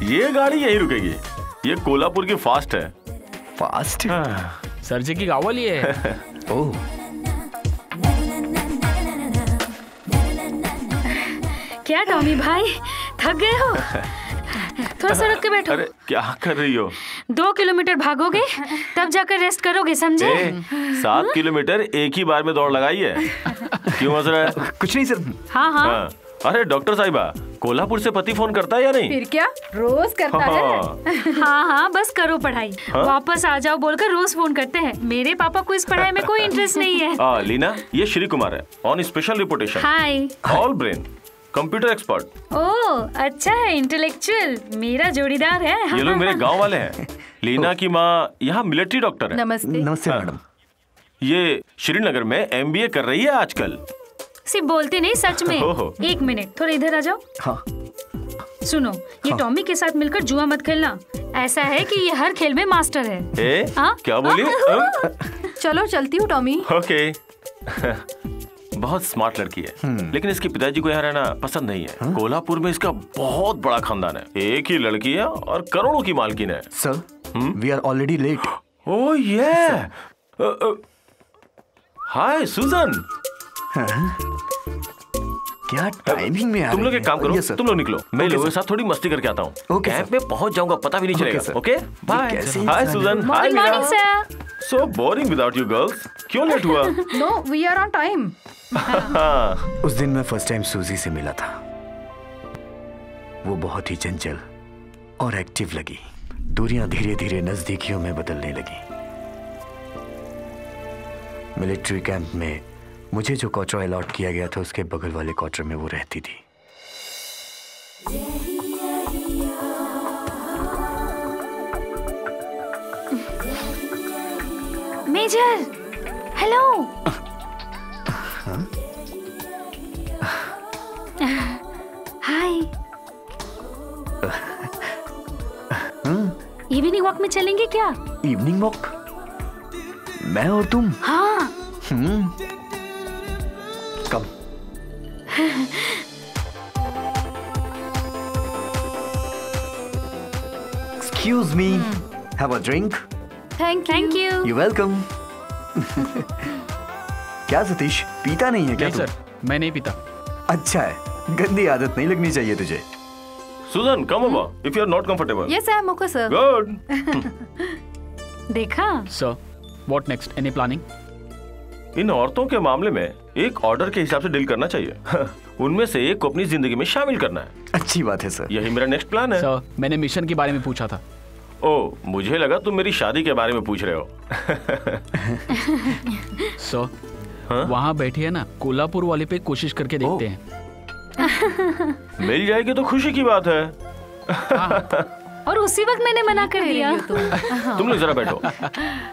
ये गाड़ी यहीं रुकेगी। ये कोल्हापुर की फास्ट है। फास्ट? सरजी की गावल ये है। ओह, क्या टॉमी भाई, थक गए हो? थोड़ा सा रुक के बैठो। अरे क्या कर रही हो? 2 किलोमीटर भागोगे तब जाकर रेस्ट करोगे, समझे? 7 किलोमीटर एक ही बार में दौड़ लगाई है। क्यों हंस रहा है? कुछ नहीं सर। हाँ। अरे डॉक्टर साहिबा, कोल्हापुर से पति फोन करता है या नहीं? फिर क्या, रोज करता है। हाँ, बस करो पढ़ाई। वापस आ जाओ बोलकर रोज फोन करते हैं। मेरे पापा को इस पढ़ाई में कोई इंटरेस्ट नहीं है। लीना, ये श्री कुमार है, on special reportation. Hi. All brain, computer expert. Oh अच्छा है, इंटेलेक्चुअल, मेरा जोड़ीदार है। ये लोग मेरे गांव वाले हैं। लीना की माँ यहाँ मिलिट्री डॉक्टर है। नमस्ते। नमस्ते मैडम। ये श्रीनगर में MBA कर रही है आजकल। सिर्फ बोलते नहीं, सच में। एक मिनट, थोड़ा इधर आ जाओ। हाँ। सुनो, ये टॉमी के साथ मिलकर जुआ मत खेलना। ऐसा है कि ये हर खेल में मास्टर है। क्या बोली? चलो चलती हूँ टॉमी। ओके। बहुत स्मार्ट लड़की है, लेकिन इसके पिताजी को यहाँ रहना पसंद नहीं है। कोल्हापुर में इसका बहुत बड़ा खानदान है, एक ही लड़की है और करोड़ों की मालकिन है। Sir, we are already late. Oh yeah, hi सुजन। क्या टाइमिंग में तुम लोग एक काम करो, तुम लोग निकलो, मैं लोगों के साथ थोड़ी मस्ती करके आता हूँ। कैंप में पहुँच जाऊंगा, पता भी नहीं चलेगा। Okay bye. Hi Sujan. Hi morning sir. So boring without you girls. क्यों लेट हुआ? No, we are on time. उस दिन मैं फर्स्ट टाइम सूजी से मिला था। वो बहुत ही चंचल और एक्टिव लगी। दूरियां धीरे धीरे नजदीकियों में बदलने लगी। मिलिट्री कैंप में मुझे जो क्वार्टर अलॉट किया गया था, उसके बगल वाले क्वार्टर में वो रहती थी। Major, hello. Hi. Evening walk में चलेंगे क्या? Evening walk? मैं और तुम? हाँ। कम। Excuse me. Have a drink? Thank you. You're welcome. क्या सतीश, पीता नहीं है क्या? नहीं सर, मैं नहीं पीता। अच्छा है, गंदी आदत नहीं लगनी चाहिए तुझे। सुजन, come over if you are not comfortable. Yes, I am okay, sir. Good. देखा? Sir, what next? Any planning? इन औरतों के मामले में एक ऑर्डर के हिसाब से डील करना चाहिए। उनमें से एक को अपनी जिंदगी में शामिल करना है। अच्छी बात है सर। यही मेरा नेक्स्ट प्लान है। सर, मैंने मिशन के बारे में पूछा था। ओह, मुझे लगा तुम मेरी शादी के बारे में पूछ रहे हो। सर, वहाँ बैठी है ना, कोल्हापुर वाले पे कोशिश करके देखते हैं। मिल जाएगी तो खुशी की बात है। और उसी वक्त मैंने मना कर दिया। तुम लोग जरा बैठो।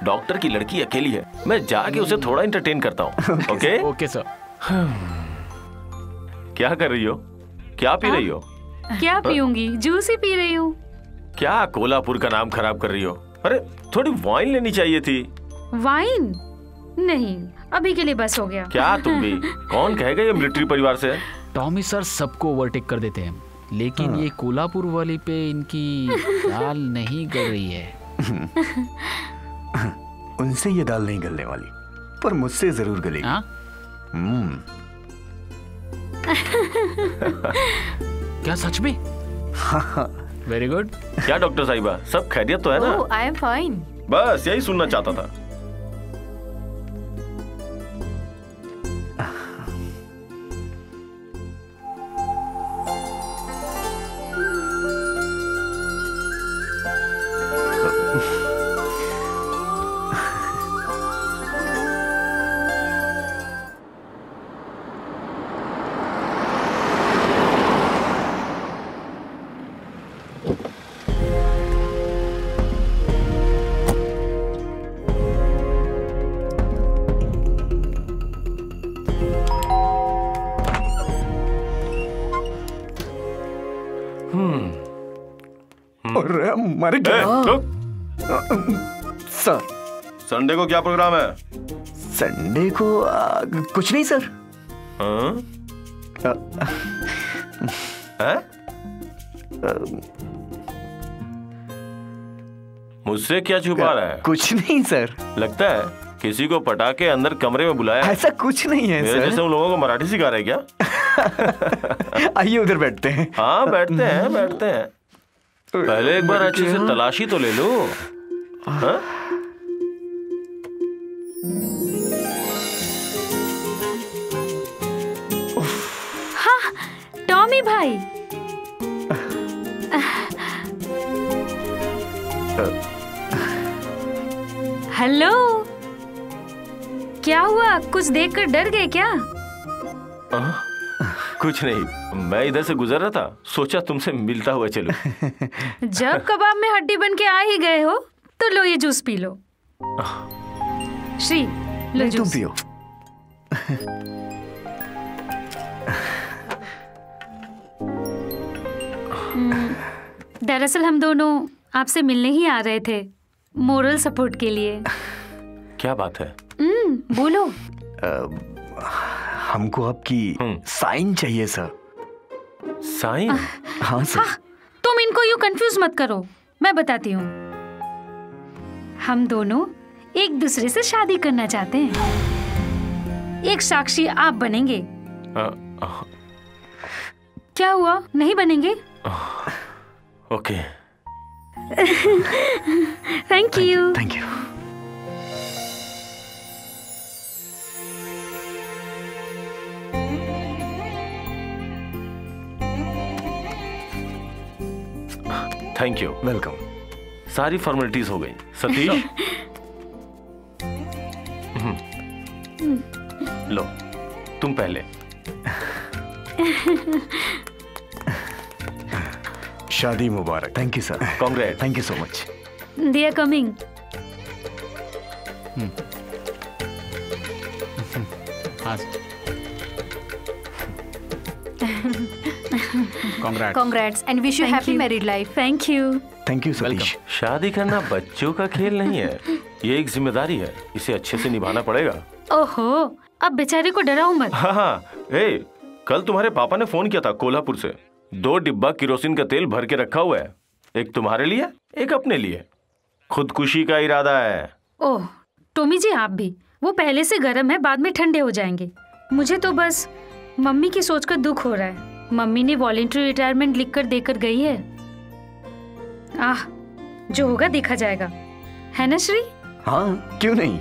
डॉक्टर की लड़की अकेली है, मैं जाके उसे थोड़ा एंटरटेन करता हूँ। ओके? Okay sir. क्या कर रही हो? क्या पी रही हो? क्या पीऊंगी? जूस ही पी रही हूँ। क्या कोल्हापुर का नाम खराब कर रही हो? अरे थोड़ी वाइन लेनी चाहिए थी। वाइन? नहीं, अभी के लिए बस हो गया। क्या तुम भी? कौन कहेगा ये मिलिट्री परिवार से? टॉमी सर सबको ओवरटेक कर देते हैं, लेकिन ये कोल्हापुर वाले पे इनकी दाल नहीं गल रही है। उनसे ये दाल नहीं गलने वाली, पर मुझसे जरूर गलेगी। क्या सच में? Very good. क्या डॉक्टर साहिबा, सब खैरियत तो है ना? I am fine. बस यही सुनना चाहता था। मर गया। सर, संडे को क्या प्रोग्राम है? संडे को कुछ नहीं सर। मुझसे क्या छुपा रहा है? कुछ नहीं सर। लगता है किसी को पटा के अंदर कमरे में बुलाया। ऐसा कुछ नहीं है मेरे सर। जैसे उन लोगों को मराठी सिखा रहे क्या? आइए उधर बैठते हैं। हाँ बैठते हैं बैठते हैं। पहले एक बार अच्छे से तलाशी तो ले लो। हाँ? हाँ, टॉमी भाई। हेलो, क्या हुआ? कुछ देखकर डर गए क्या? कुछ नहीं, मैं इधर से गुजर रहा था, सोचा तुमसे मिलता हुआ चलूं। जब कबाब में हड्डी बन के आ ही गए हो तो लो ये जूस पी लो। श्री, लो जूस। तुम पियो। दरअसल हम दोनों आपसे मिलने ही आ रहे थे, मोरल सपोर्ट के लिए। क्या बात है? बोलो। हमको आपकी साइन चाहिए सर। साइन? हाँ सर। हाँ, तुम इनको यूं कंफ्यूज मत करो, मैं बताती हूँ। हम दोनों एक दूसरे से शादी करना चाहते हैं। एक साक्षी आप बनेंगे। क्या हुआ, नहीं बनेंगे? Okay. Thank you. Thank you. Thank you. Welcome. सारी फॉर्मेलिटीज हो गई। सतीश लो, तुम पहले। शादी मुबारक। Thank you sir. Congrats. Thank you so much. They are coming. Congrats and wish you happy married life. Thank you. Thank you Satish. शादी करना बच्चों का खेल नहीं है, ये एक जिम्मेदारी है, इसे अच्छे से निभाना पड़ेगा। ओहो, अब बेचारे को डराओ मत। हाँ, कल तुम्हारे पापा ने फोन किया था कोल्हापुर से। 2 डिब्बा केरोसिन का तेल भर के रखा हुआ है, एक तुम्हारे लिए, एक अपने लिए। खुदकुशी का इरादा है। ओह, टोमी जी आप भी। वो पहले से गर्म है, बाद में ठंडे हो जाएंगे। मुझे तो बस मम्मी की सोचकर दुख हो रहा है। मम्मी ने वॉलंटरी रिटायरमेंट लिखकर देकर गई है। जो होगा देखा जाएगा, है ना श्री? हाँ, क्यों नहीं।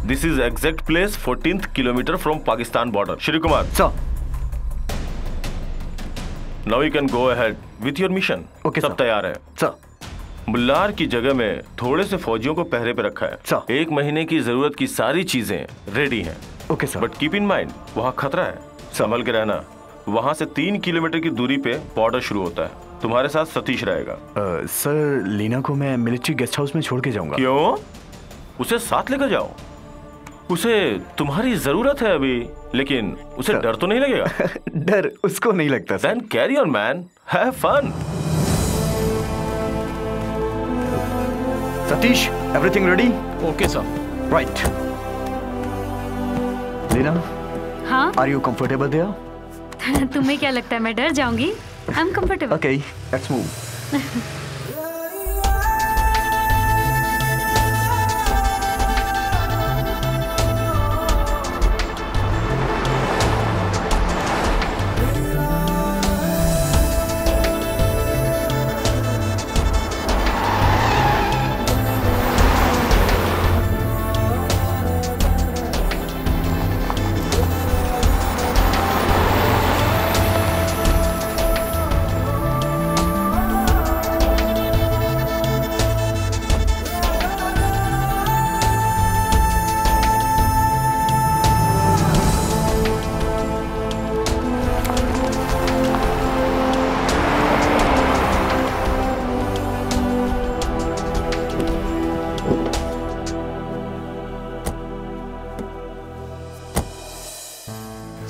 This is exact place 14th kilometer from Pakistan border. Shri Kumar. Sir. Now you can go ahead with your mission. Okay, सब तैयार है। Sir. मुल्लार की जगह में थोड़े से फौजियों को पहरे पे रखा है। Sir. 1 महीने की जरूरत की सारी चीजें रेडी हैं। Okay sir. But keep in mind, वहाँ खतरा है, संभल के रहना। वहाँ से 3 किलोमीटर की दूरी पे बॉर्डर शुरू होता है। तुम्हारे साथ सतीश रहेगा। सर, लीना को मैं मिलिट्री गेस्ट हाउस में छोड़ के जाऊंगा। क्यों? उसे साथ लेकर जाओ। उसे तुम्हारी जरूरत है अभी, लेकिन उसे डर तो नहीं लगेगा? डर उसको नहीं लगता। Then carry on, man. Have fun. Satish, everything ready? Okay sir. Right. Leena, हाँ? are you comfortable there? तुम्हें क्या लगता है मैं डर जाऊंगी? I'm comfortable. Okay, let's move.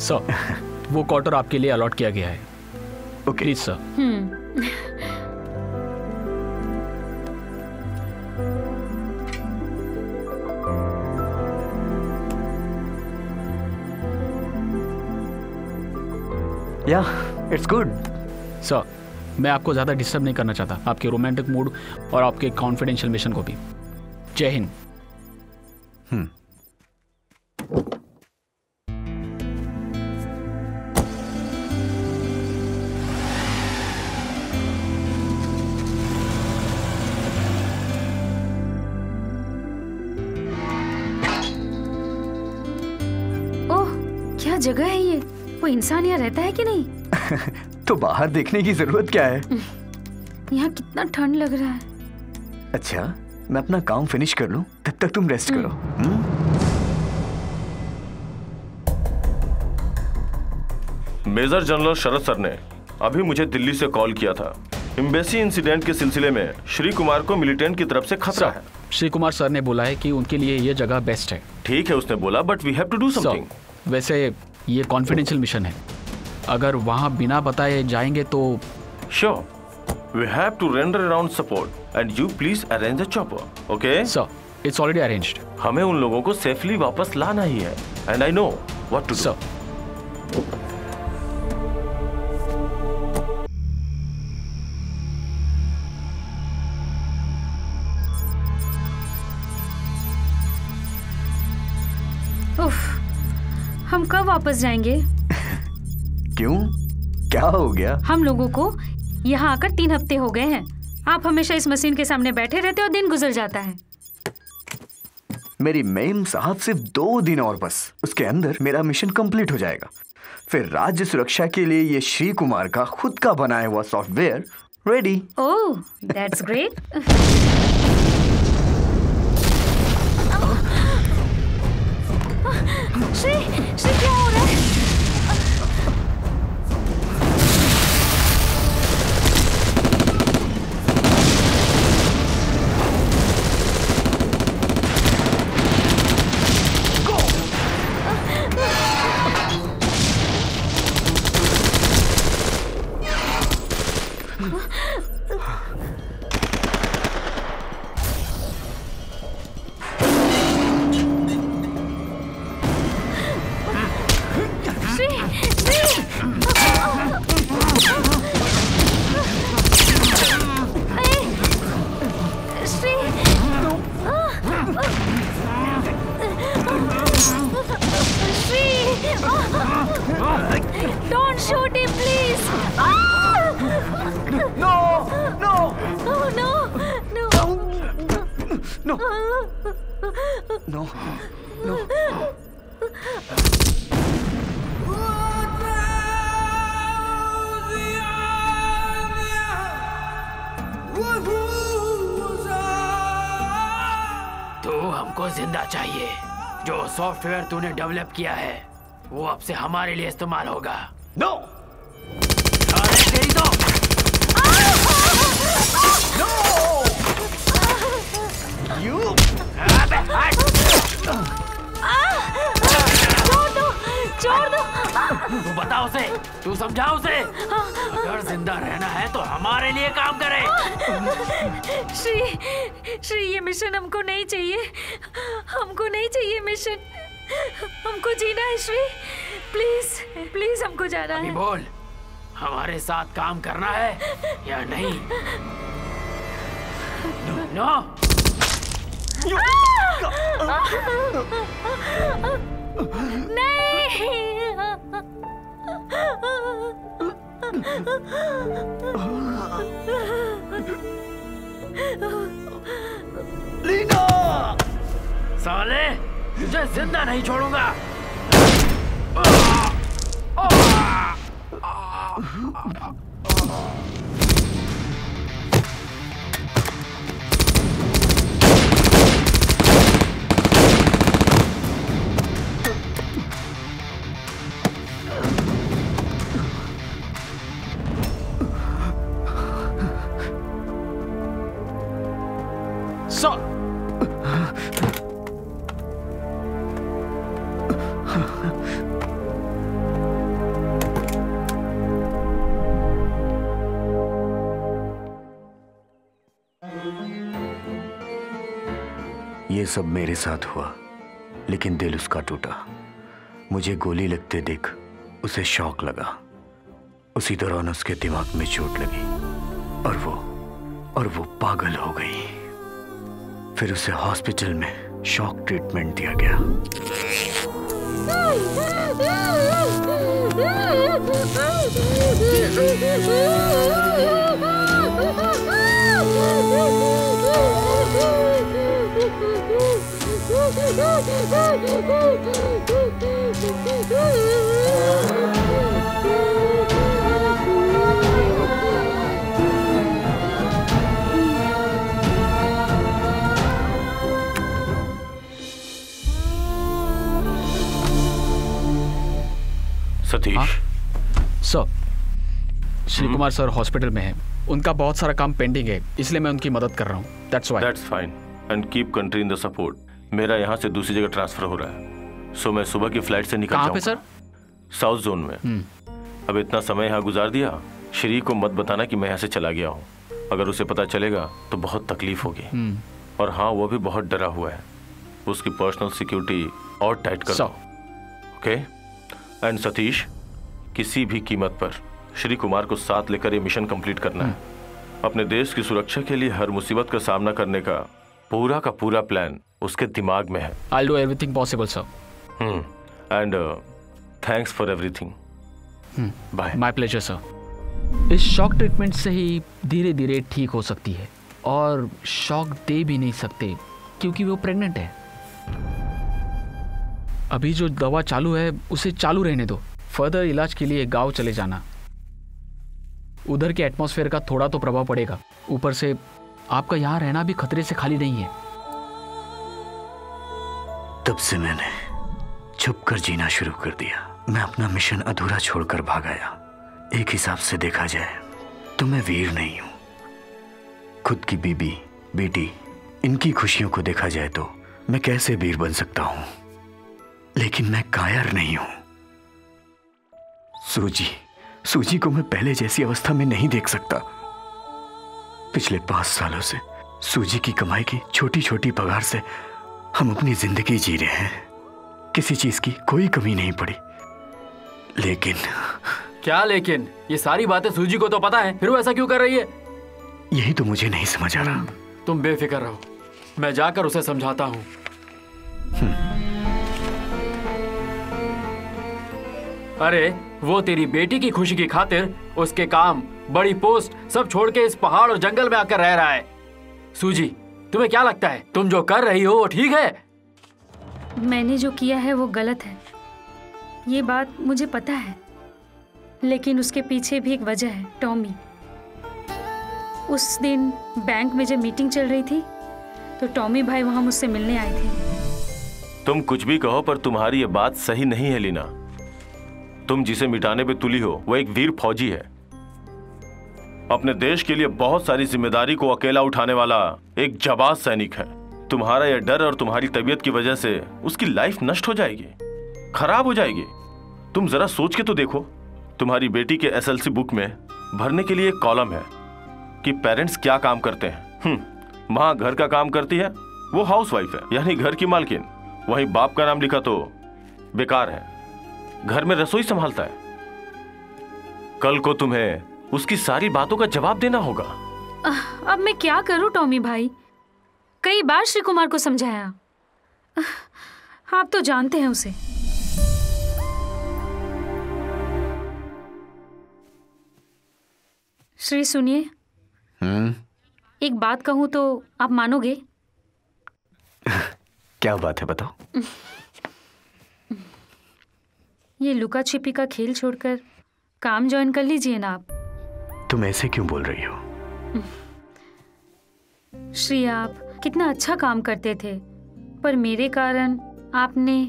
Sir, वो क्वार्टर आपके लिए अलॉट किया गया है। Okay please sir. या इट्स गुड। सर, मैं आपको ज़्यादा डिस्टर्ब नहीं करना चाहता, आपके रोमांटिक मूड और आपके कॉन्फिडेंशियल मिशन को भी। जय हिंद। ओह, क्या जगह है ये? कोई इंसान यहाँ रहता है कि नहीं? तो बाहर देखने की जरूरत क्या है? यहाँ कितना ठंड लग रहा है। अच्छा, मैं अपना काम फिनिश कर लूं, तब तक तुम रेस्ट करो। मेजर जनरल शरद सर ने अभी मुझे दिल्ली से कॉल किया था। एम्बेसी इंसिडेंट के सिलसिले में श्री कुमार को मिलिटेंट की तरफ से खतरा है। श्री कुमार सर ने बोला है कि उनके लिए ये जगह बेस्ट है। ठीक है, उसने बोला, but we have to do something. वैसे ये कॉन्फिडेंशियल मिशन है, अगर वहाँ बिना बताए जाएंगे तो। Sure, we have to render around support and you please arrange the chopper. Okay sir, it's already arranged. हमें उन लोगों को सेफली वापस लाना ही है and I know what to do. Sir, हम कब वापस जाएंगे? क्यों, क्या हो गया? हम लोगों को यहाँ आकर 3 हफ्ते हो गए हैं। आप हमेशा इस मशीन के सामने बैठे रहते हो, दिन गुजर जाता है। मेरी मेम साहब, सिर्फ 2 दिन और बस, उसके अंदर मेरा मिशन कंप्लीट हो जाएगा। फिर राज्य सुरक्षा के लिए ये श्री कुमार का खुद का बनाया हुआ software ready. Oh, that's great. Shri क्या हो रहा है? Don't shoot him, please! No! No! Oh, no! No! No! No! No! तो हमको जिंदा चाहिए। जो सॉफ्टवेयर तूने डेवलप किया है वो अब से हमारे लिए इस्तेमाल होगा। नो! तेरी तो You! छोड़ दो! तू बता उसे, तू समझा उसे। अगर जिंदा रहना है तो हमारे लिए काम करे। श्री, ये मिशन हमको नहीं चाहिए। हमको नहीं चाहिए मिशन। हमको जीना है श्री। प्लीज, प्लीज हमको जाना है। बोल, हमारे साथ काम करना है या नहीं? नो। लीना! साले, तुझे जिंदा नहीं छोड़ूंगा। ये सब मेरे साथ हुआ, लेकिन दिल उसका टूटा। मुझे गोली लगते देख उसे शौक लगा। उसी दौरान उसके दिमाग में चोट लगी और वो पागल हो गई। फिर उसे हॉस्पिटल में शॉक ट्रीटमेंट दिया गया। Satish sir, Shri Kumar sir hospital में हैं। उनका बहुत सारा काम पेंडिंग है, इसलिए मैं उनकी मदद कर रहा हूँ। That's fine and keep country in the support. मेरा यहाँ से दूसरी जगह ट्रांसफर हो रहा है, सो मैं सुबह की फ्लाइट से निकल जाऊंगा। कहाँ पे सर? साउथ जोन में। अब इतना समय यहाँ गुजार दिया, श्री को मत बताना कि मैं यहाँ से चला गया हूँ। अगर उसे पता चलेगा तो बहुत तकलीफ होगी। और हाँ, वो भी बहुत डरा हुआ है। उसकी पर्सनल सिक्योरिटी और टाइट कर दो, ओके? एंड सतीश, किसी भी कीमत पर श्री कुमार को साथ लेकर ये मिशन कंप्लीट करना है। अपने देश की सुरक्षा के लिए हर मुसीबत का सामना करने का पूरा प्लान उसके दिमाग में है। I'll do everything possible, sir. And thanks for everything. Bye. My pleasure, sir. इस शॉक ट्रीटमेंट से ही धीरे धीरे ठीक हो सकती है, और शॉक दे भी नहीं सकते क्योंकि वो प्रेग्नेंट है। अभी जो दवा चालू है उसे चालू रहने दो। फर्दर इलाज के लिए गांव चले जाना। उधर के एटमॉस्फेयर का थोड़ा तो प्रभाव पड़ेगा। ऊपर से आपका यहाँ रहना भी खतरे से खाली नहीं है। तब से मैंने छुप कर जीना शुरू कर दिया। मैं अपना मिशन अधूरा छोड़कर भाग आया। एक हिसाब से देखा जाए तो मैं वीर नहीं हूं। खुद की बीबी, बेटी, इनकी खुशियों को देखा जाए तो मैं कैसे वीर बन सकता हूं, लेकिन मैं कायर नहीं हूं। सूजी को मैं पहले जैसी अवस्था में नहीं देख सकता। पिछले 5 सालों से सूजी की कमाई की छोटी छोटी पगार से हम अपनी जिंदगी जी रहे हैं। किसी चीज की कोई कमी नहीं पड़ी। लेकिन क्या लेकिन? ये सारी बातें सूजी को तो पता है, फिर वो ऐसा क्यों कर रही है? यही तो मुझे नहीं समझ आ रहा। तुम बेफिक्र रहो, मैं जाकर उसे समझाता हूँ। अरे वो तेरी बेटी की खुशी की खातिर उसके काम, बड़ी पोस्ट सब छोड़ के इस पहाड़ और जंगल में आकर रह रहा है। सूजी, तुम्हें क्या लगता है तुम जो कर रही हो वो ठीक है? मैंने जो किया है वो गलत है, ये बात मुझे पता है, लेकिन उसके पीछे भी एक वजह है। टॉमी, उस दिन बैंक में जब मीटिंग चल रही थी तो टॉमी भाई वहां मुझसे मिलने आए थे। तुम कुछ भी कहो पर तुम्हारी ये बात सही नहीं है लीना। तुम जिसे मिटाने पे तुली हो वो एक वीर फौजी है। अपने देश के लिए बहुत सारी जिम्मेदारी को अकेला उठाने वाला एक जाबाज सैनिक है। तुम्हारा यह डर और तुम्हारी तबीयत की वजह से उसकी लाइफ नष्ट हो जाएगी, खराब हो जाएगी। तुम जरा सोच के तो देखो, तुम्हारी बेटी के एसएलसी बुक में भरने के लिए एक कॉलम है कि पेरेंट्स क्या काम करते हैं। माँ घर का काम करती है, वो हाउसवाइफ है यानी घर की मालकिन। वहीं बाप का नाम लिखा तो बेकार है, घर में रसोई संभालता है। कल को तुम्हें उसकी सारी बातों का जवाब देना होगा। अब मैं क्या करूं टॉमी भाई? कई बार श्री कुमार को समझाया, आप तो जानते हैं उसे। श्री सुनिए, एक बात कहूं तो आप मानोगे? क्या बात है, बताओ। ये लुका छिपी का खेल छोड़कर काम ज्वाइन कर लीजिए ना आप। तुम ऐसे क्यों बोल रही हो? श्री, आप कितना अच्छा काम करते थे, पर मेरे कारण आपने,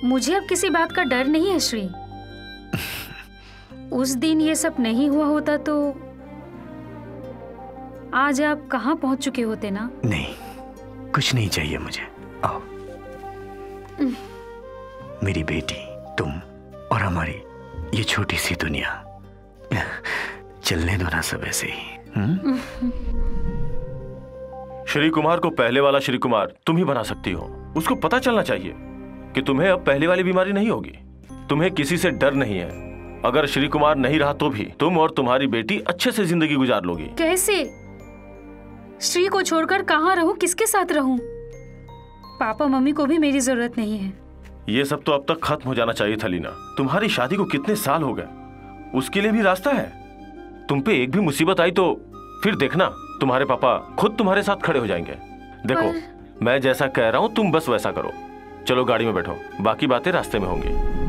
मुझे अब किसी बात का डर नहीं है श्री। उस दिन ये सब नहीं हुआ होता तो आज आप कहाँ पहुंच चुके होते ना। नहीं, कुछ नहीं चाहिए मुझे। आओ, मेरी बेटी, तुम और हमारी ये छोटी सी दुनिया, चलने दो ना सब ऐसे ही। श्री कुमार को पहले वाला श्री कुमार तुम ही बना सकती हो। उसको पता चलना चाहिए कि तुम्हें अब पहले वाली बीमारी नहीं होगी। तुम्हें किसी से डर नहीं है। अगर श्री कुमार नहीं रहा तो भी तुम और तुम्हारी बेटी अच्छे से जिंदगी गुजार लोगी। कैसे? श्री को छोड़कर कहाँ रहूं, किसके साथ रहूं? पापा मम्मी को भी मेरी जरूरत नहीं है। ये सब तो अब तक खत्म हो जाना चाहिए था लीना। तुम्हारी शादी को कितने साल हो गए, उसके लिए भी रास्ता है। तुम पे एक भी मुसीबत आई तो फिर देखना तुम्हारे पापा खुद तुम्हारे साथ खड़े हो जाएंगे। देखो मैं जैसा कह रहा हूँ तुम बस वैसा करो। चलो गाड़ी में बैठो, बाकी बातें रास्ते में होंगी।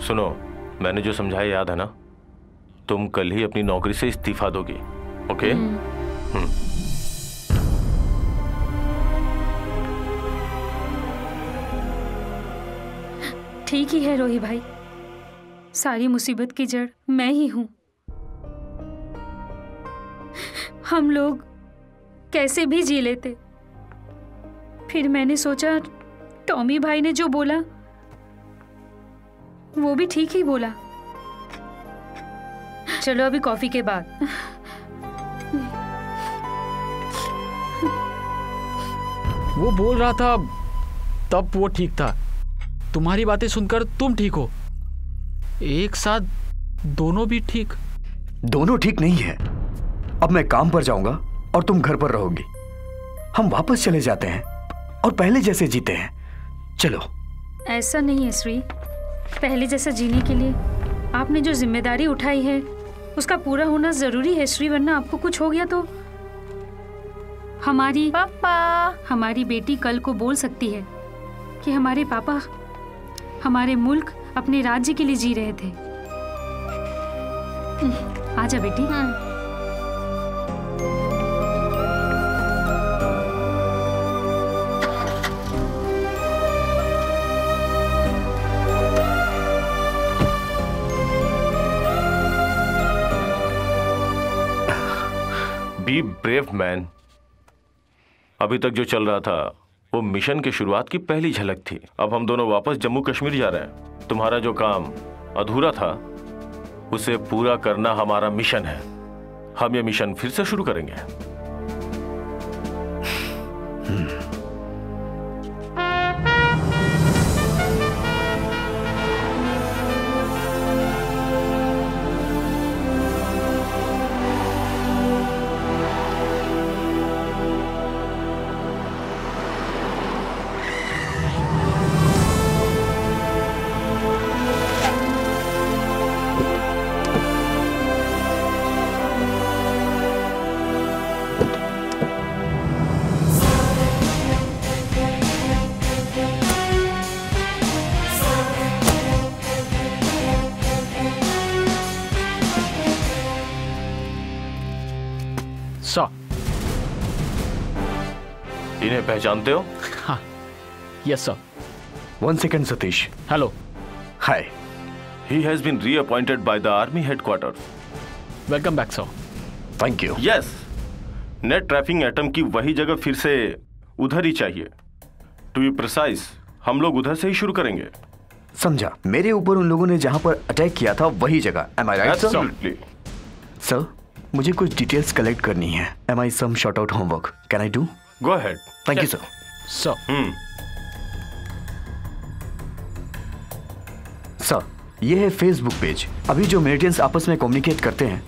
सुनो, मैंने जो समझाया याद है ना? तुम कल ही अपनी नौकरी से इस्तीफा दोगी, ओके? ठीक ही है रोही भाई, सारी मुसीबत की जड़ मैं ही हूं। हम लोग कैसे भी जी लेते। फिर मैंने सोचा टॉमी भाई ने जो बोला वो भी ठीक ही बोला। चलो अभी कॉफी के बाद। वो बोल रहा था तब वो ठीक था, तुम्हारी बातें सुनकर तुम ठीक हो। एक साथ दोनों भी ठीक? दोनों ठीक नहीं है। अब मैं काम पर जाऊंगा और तुम घर पर रहोगी। हम वापस चले जाते हैं और पहले जैसे जीते हैं। चलो। ऐसा नहीं है श्री, पहले जैसा जीने के लिए आपने जो जिम्मेदारी उठाई है उसका पूरा होना जरूरी है श्री, वरना आपको कुछ हो गया तो हमारी बेटी कल को बोल सकती है कि हमारे पापा हमारे मुल्क अपने राज्य के लिए जी रहे थे। आजा बेटी। Be brave man. अभी तक जो चल रहा था वो मिशन के शुरुआत की पहली झलक थी। अब हम दोनों वापस जम्मू कश्मीर जा रहे हैं। तुम्हारा जो काम अधूरा था उसे पूरा करना हमारा मिशन है। हम ये मिशन फिर से शुरू करेंगे। इन्हें पहचानते हो? हाँ, yes sir. 1 second Satish. Hello. Hi. He has been reappointed by the army headquarters. Welcome back sir. Thank you. Yes, नेट ट्रैफिंग एटम की वही जगह फिर से उधर ही चाहिए। टू बी प्रिसाइज, हम लोग उधर से ही शुरू करेंगे। समझा। मेरे ऊपर उन लोगों ने जहां पर अटैक किया था वही जगह। Am I right sir? Absolutely. Sir, मुझे कुछ डिटेल्स कलेक्ट करनी है। Am I some sort out homework? Can I do? Go ahead. Thank you sir. Sir, ये है फेसबुक पेज। अभी जो मिलिटेंट्स आपस में कम्युनिकेट करते हैं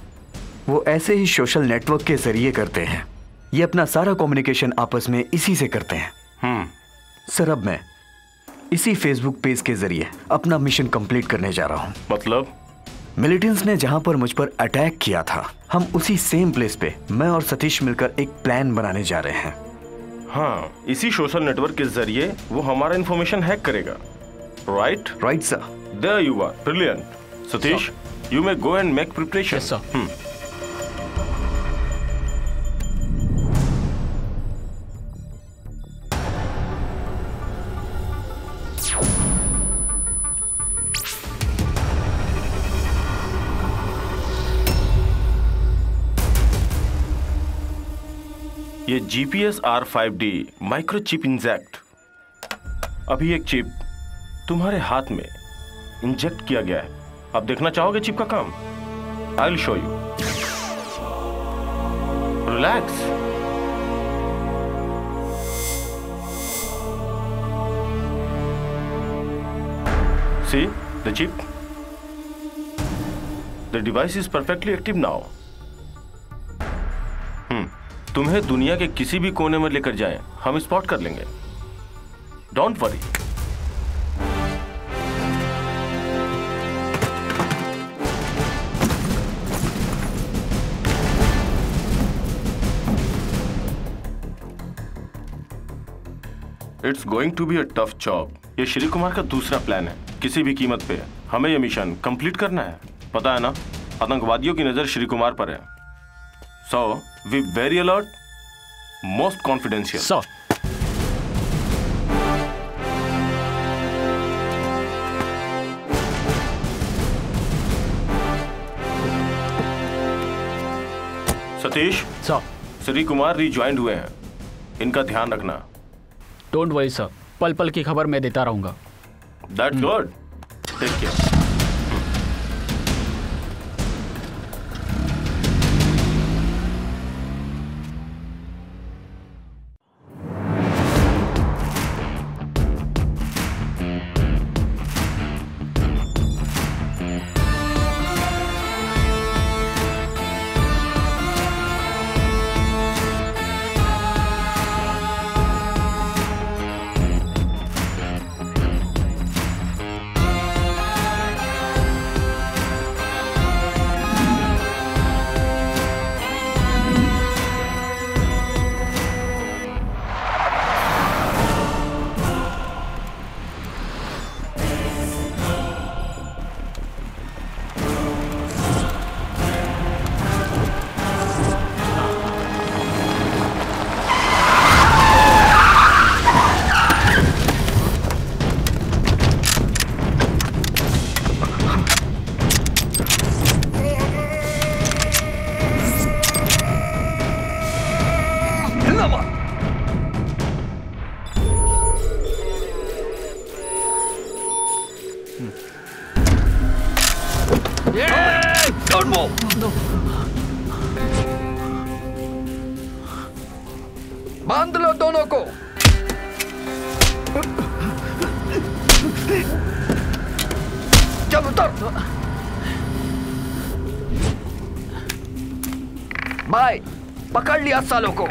वो ऐसे ही सोशल नेटवर्क के जरिए करते हैं। ये अपना सारा कम्युनिकेशन आपस में इसी से करते हैं। सर, अब मैं इसी फेसबुक पेज के जरिए अपना मिशन कंप्लीट करने जा रहा हूँ। मतलब? मिलिटेंट्स ने जहां पर मुझ पर अटैक किया था, हम उसी सेम प्लेस पे मैं और सतीश मिलकर एक प्लान बनाने जा रहे हैं। हाँ, इसी सोशल नेटवर्क के जरिए वो हमारा इंफॉर्मेशन हैक करेगा। Right? Right sir. There you are. Brilliant. Satish, you may go and make preparation. Yes sir. ये GPS R5D माइक्रोचिप इंजेक्ट। अभी एक चिप तुम्हारे हाथ में इंजेक्ट किया गया है। अब देखना चाहोगे चिप का काम? I will show you. Relax. See the chip? The device is perfectly active now. तुम्हें दुनिया के किसी भी कोने में लेकर जाएं, हम स्पॉट कर लेंगे। Don't worry. It's going to be a tough job. ये श्री कुमार का दूसरा प्लान है। किसी भी कीमत पे हमें ये मिशन कंप्लीट करना है। पता है ना, आतंकवादियों की नजर श्री कुमार पर है। So, be very alert, most confidential. Sir. Satish, sir, Shri Kumar rejoined हुए हैं, इनका ध्यान रखना। डोंट वरी सर, पल पल की खबर मैं देता रहूंगा। That's good. Take care. बांध लो दोनों को। चल उतर। बाय, पकड़ लिया सालों को।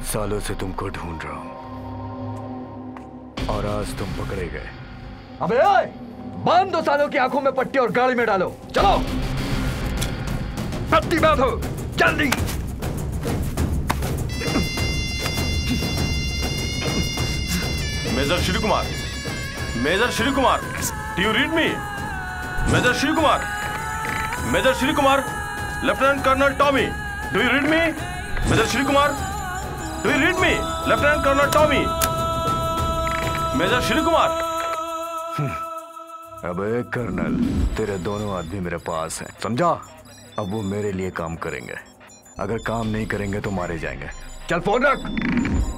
सालों से तुमको ढूंढ रहा हूं और आज तुम पकड़े गए। अबे ओए, बांध दो सालों की आंखों में पट्टी और गाड़ी में डालो। चलो, पट्टी बांधो जल्दी। Major Shri Kumar, major Shri Kumar, do you read me? Major Shri Kumar, major Shri Kumar, lieutenant colonel Tommy, do you read me? Major Shri Kumar, do you read me? Lieutenant colonel Tommy, major Shri Kumar. अबे कर्नल, तेरे दोनों आदमी मेरे पास हैं, समझा? अब वो मेरे लिए काम करेंगे, अगर काम नहीं करेंगे तो मारे जाएंगे। चल फोन रख।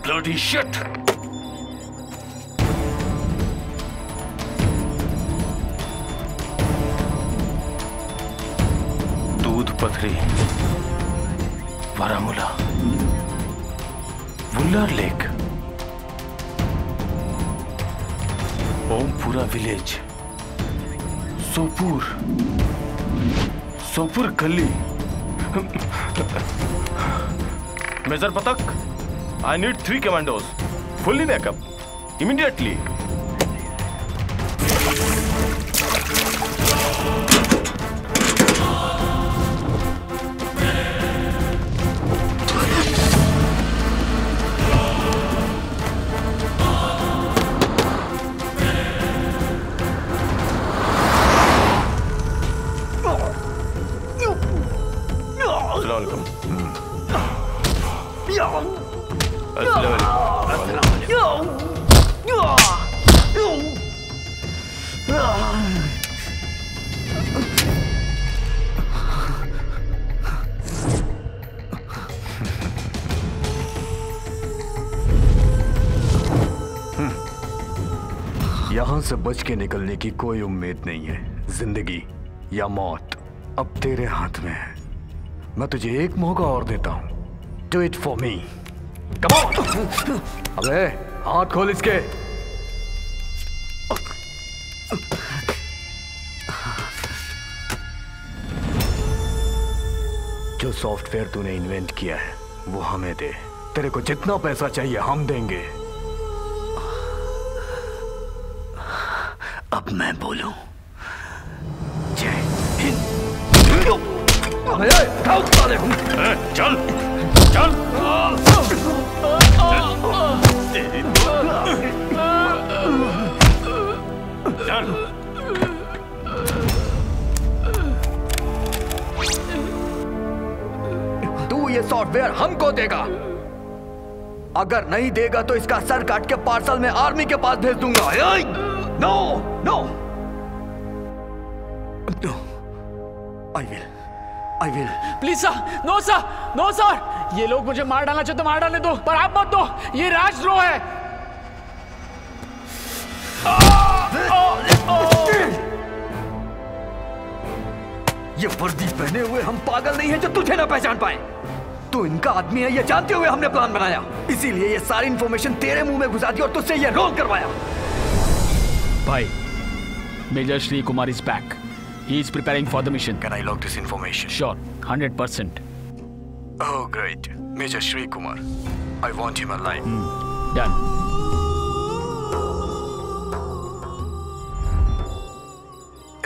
Bloody shit. Doodh Pathri, Baramulla, Wular lake, Ompura village, Sopore, Sopore गली। Major Pathak, I need 3 commandos, fully backup, immediately. यहाँ से बच के निकलने की कोई उम्मीद नहीं है। जिंदगी या मौत अब तेरे हाथ में है। मैं तुझे एक मौका और देता हूँ। Do it for me. Come on. अबे हाथ खोल इसके। जो सॉफ्टवेयर तूने इन्वेंट किया है वो हमें दे। तेरे को जितना पैसा चाहिए हम देंगे। अब मैं बोलूं, जय हिंद। चल चल चल। तू ये सॉफ्टवेयर हमको देगा। अगर नहीं देगा तो इसका सर काट के पार्सल में आर्मी के पास भेज दूंगा। No no I will. Please sir, no sir, no sir. ये लोग मुझे मार डालना चाहते तो मार डालने दो, पर आप मत दो। ये राजद्रोह है। ये वर्दी पहने हुए हम पागल नहीं हैं जो तुझे ना पहचान पाए। तू इनका आदमी है ये जानते हुए हमने प्लान बनाया। इसीलिए ये सारी इंफॉर्मेशन तेरे मुंह में घुसा दी और तुझसे ये रोल करवाया। भाई, major Shri Kumar is back. He is preparing for the mission. Can I log this information? Sure, 100%. Oh, great. Major Shri Kumar. I want him alive. Done.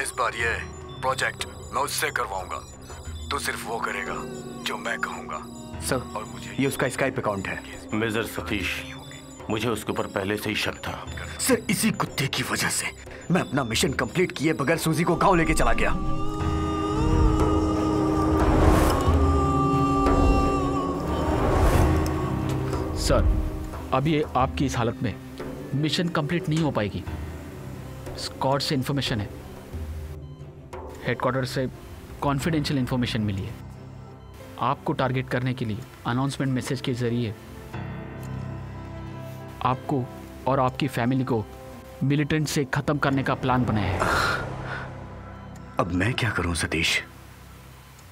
इस बार ये प्रोजेक्ट मैं उससे करवाऊंगा। तू सिर्फ वो करेगा जो मैं कहूंगा। सर, और मुझे ये उसका स्काइप अकाउंट है। मेजर सतीश, मुझे उसके ऊपर पहले से ही शक था। सर, इसी कुत्ते की वजह से मैं अपना मिशन कंप्लीट किए बगैर सूजी को गांव लेके चला गया। सर, अब ये आपकी इस हालत में मिशन कंप्लीट नहीं हो पाएगी। स्क्वाड से इंफॉर्मेशन है, हेडक्वार्टर से कॉन्फिडेंशियल इंफॉर्मेशन मिली है। आपको टारगेट करने के लिए अनाउंसमेंट मैसेज के जरिए आपको और आपकी फैमिली को मिलिटेंट से खत्म करने का प्लान बनाया है। अब मैं क्या करूं सतीश?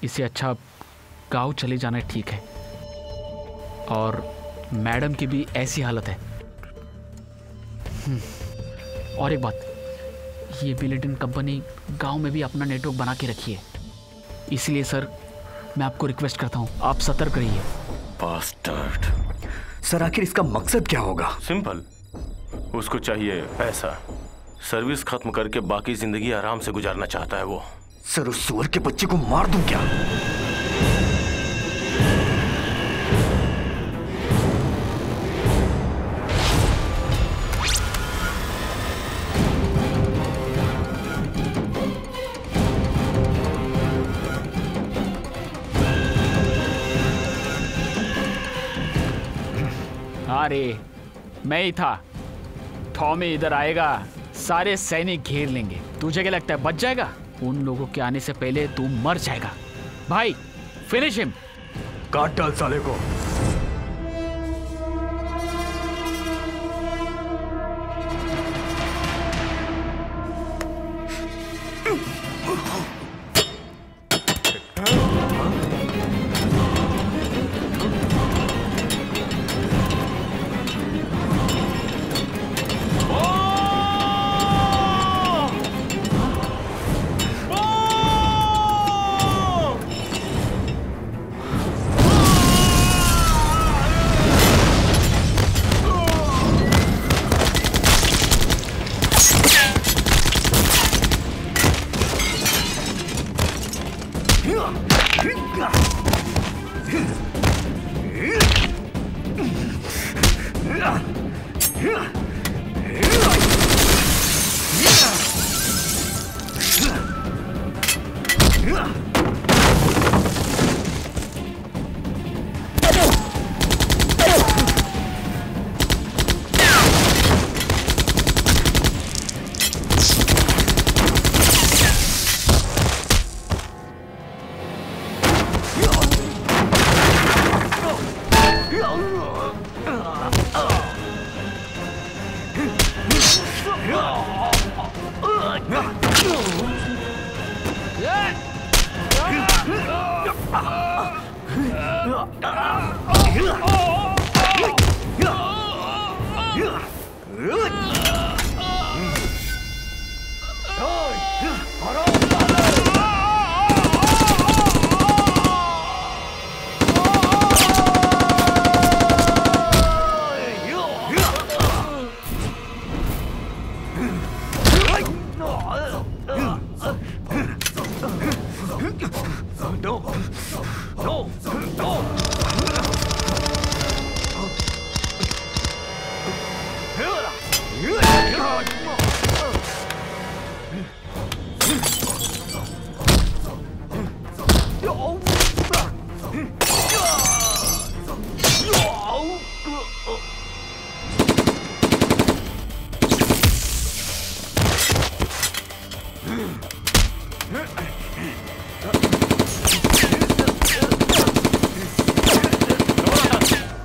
इससे अच्छा गांव चले जाना ठीक है। और मैडम की भी ऐसी हालत है। और एक बात, ये मिलिटेंट कंपनी गांव में भी अपना नेटवर्क बना के रखी है। इसलिए सर, मैं आपको रिक्वेस्ट करता हूं, आप सतर्क रहिए। बास्टर्ड। सर, आखिर इसका मकसद क्या होगा? सिंपल, उसको चाहिए पैसा। सर्विस खत्म करके बाकी जिंदगी आराम से गुजारना चाहता है वो। सर, उस सुअर के बच्चे को मार दूं क्या? अरे, मैं ही था। टॉमी इधर आएगा, सारे सैनिक घेर लेंगे। तुझे क्या लगता है बच जाएगा? उन लोगों के आने से पहले तू मर जाएगा। भाई, फिनिश हिम। काट डाल साले को।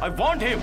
I want him.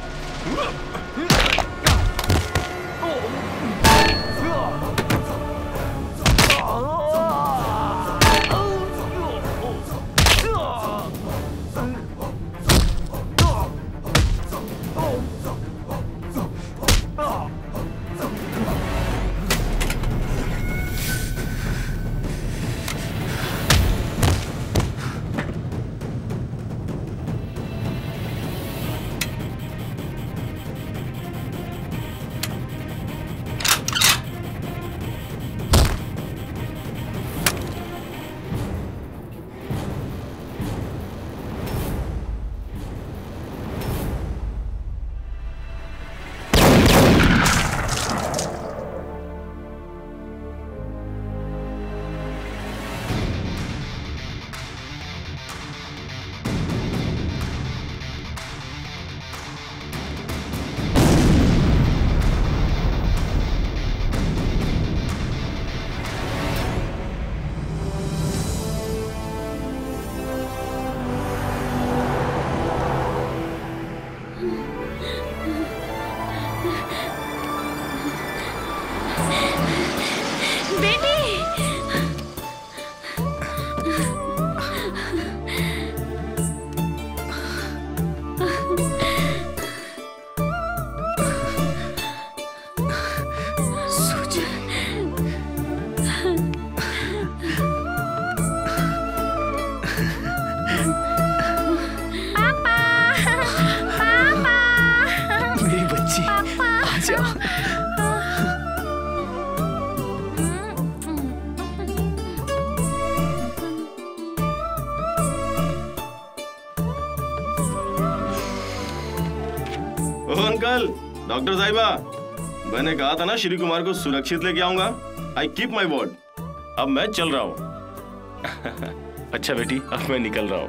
Uncle, doctor साहिबा, मैंने कहा था ना श्री कुमार को सुरक्षित लेके आऊंगा। I keep my word. अब मैं चल रहा हूँ। अच्छा बेटी, अब मैं निकल रहा हूँ।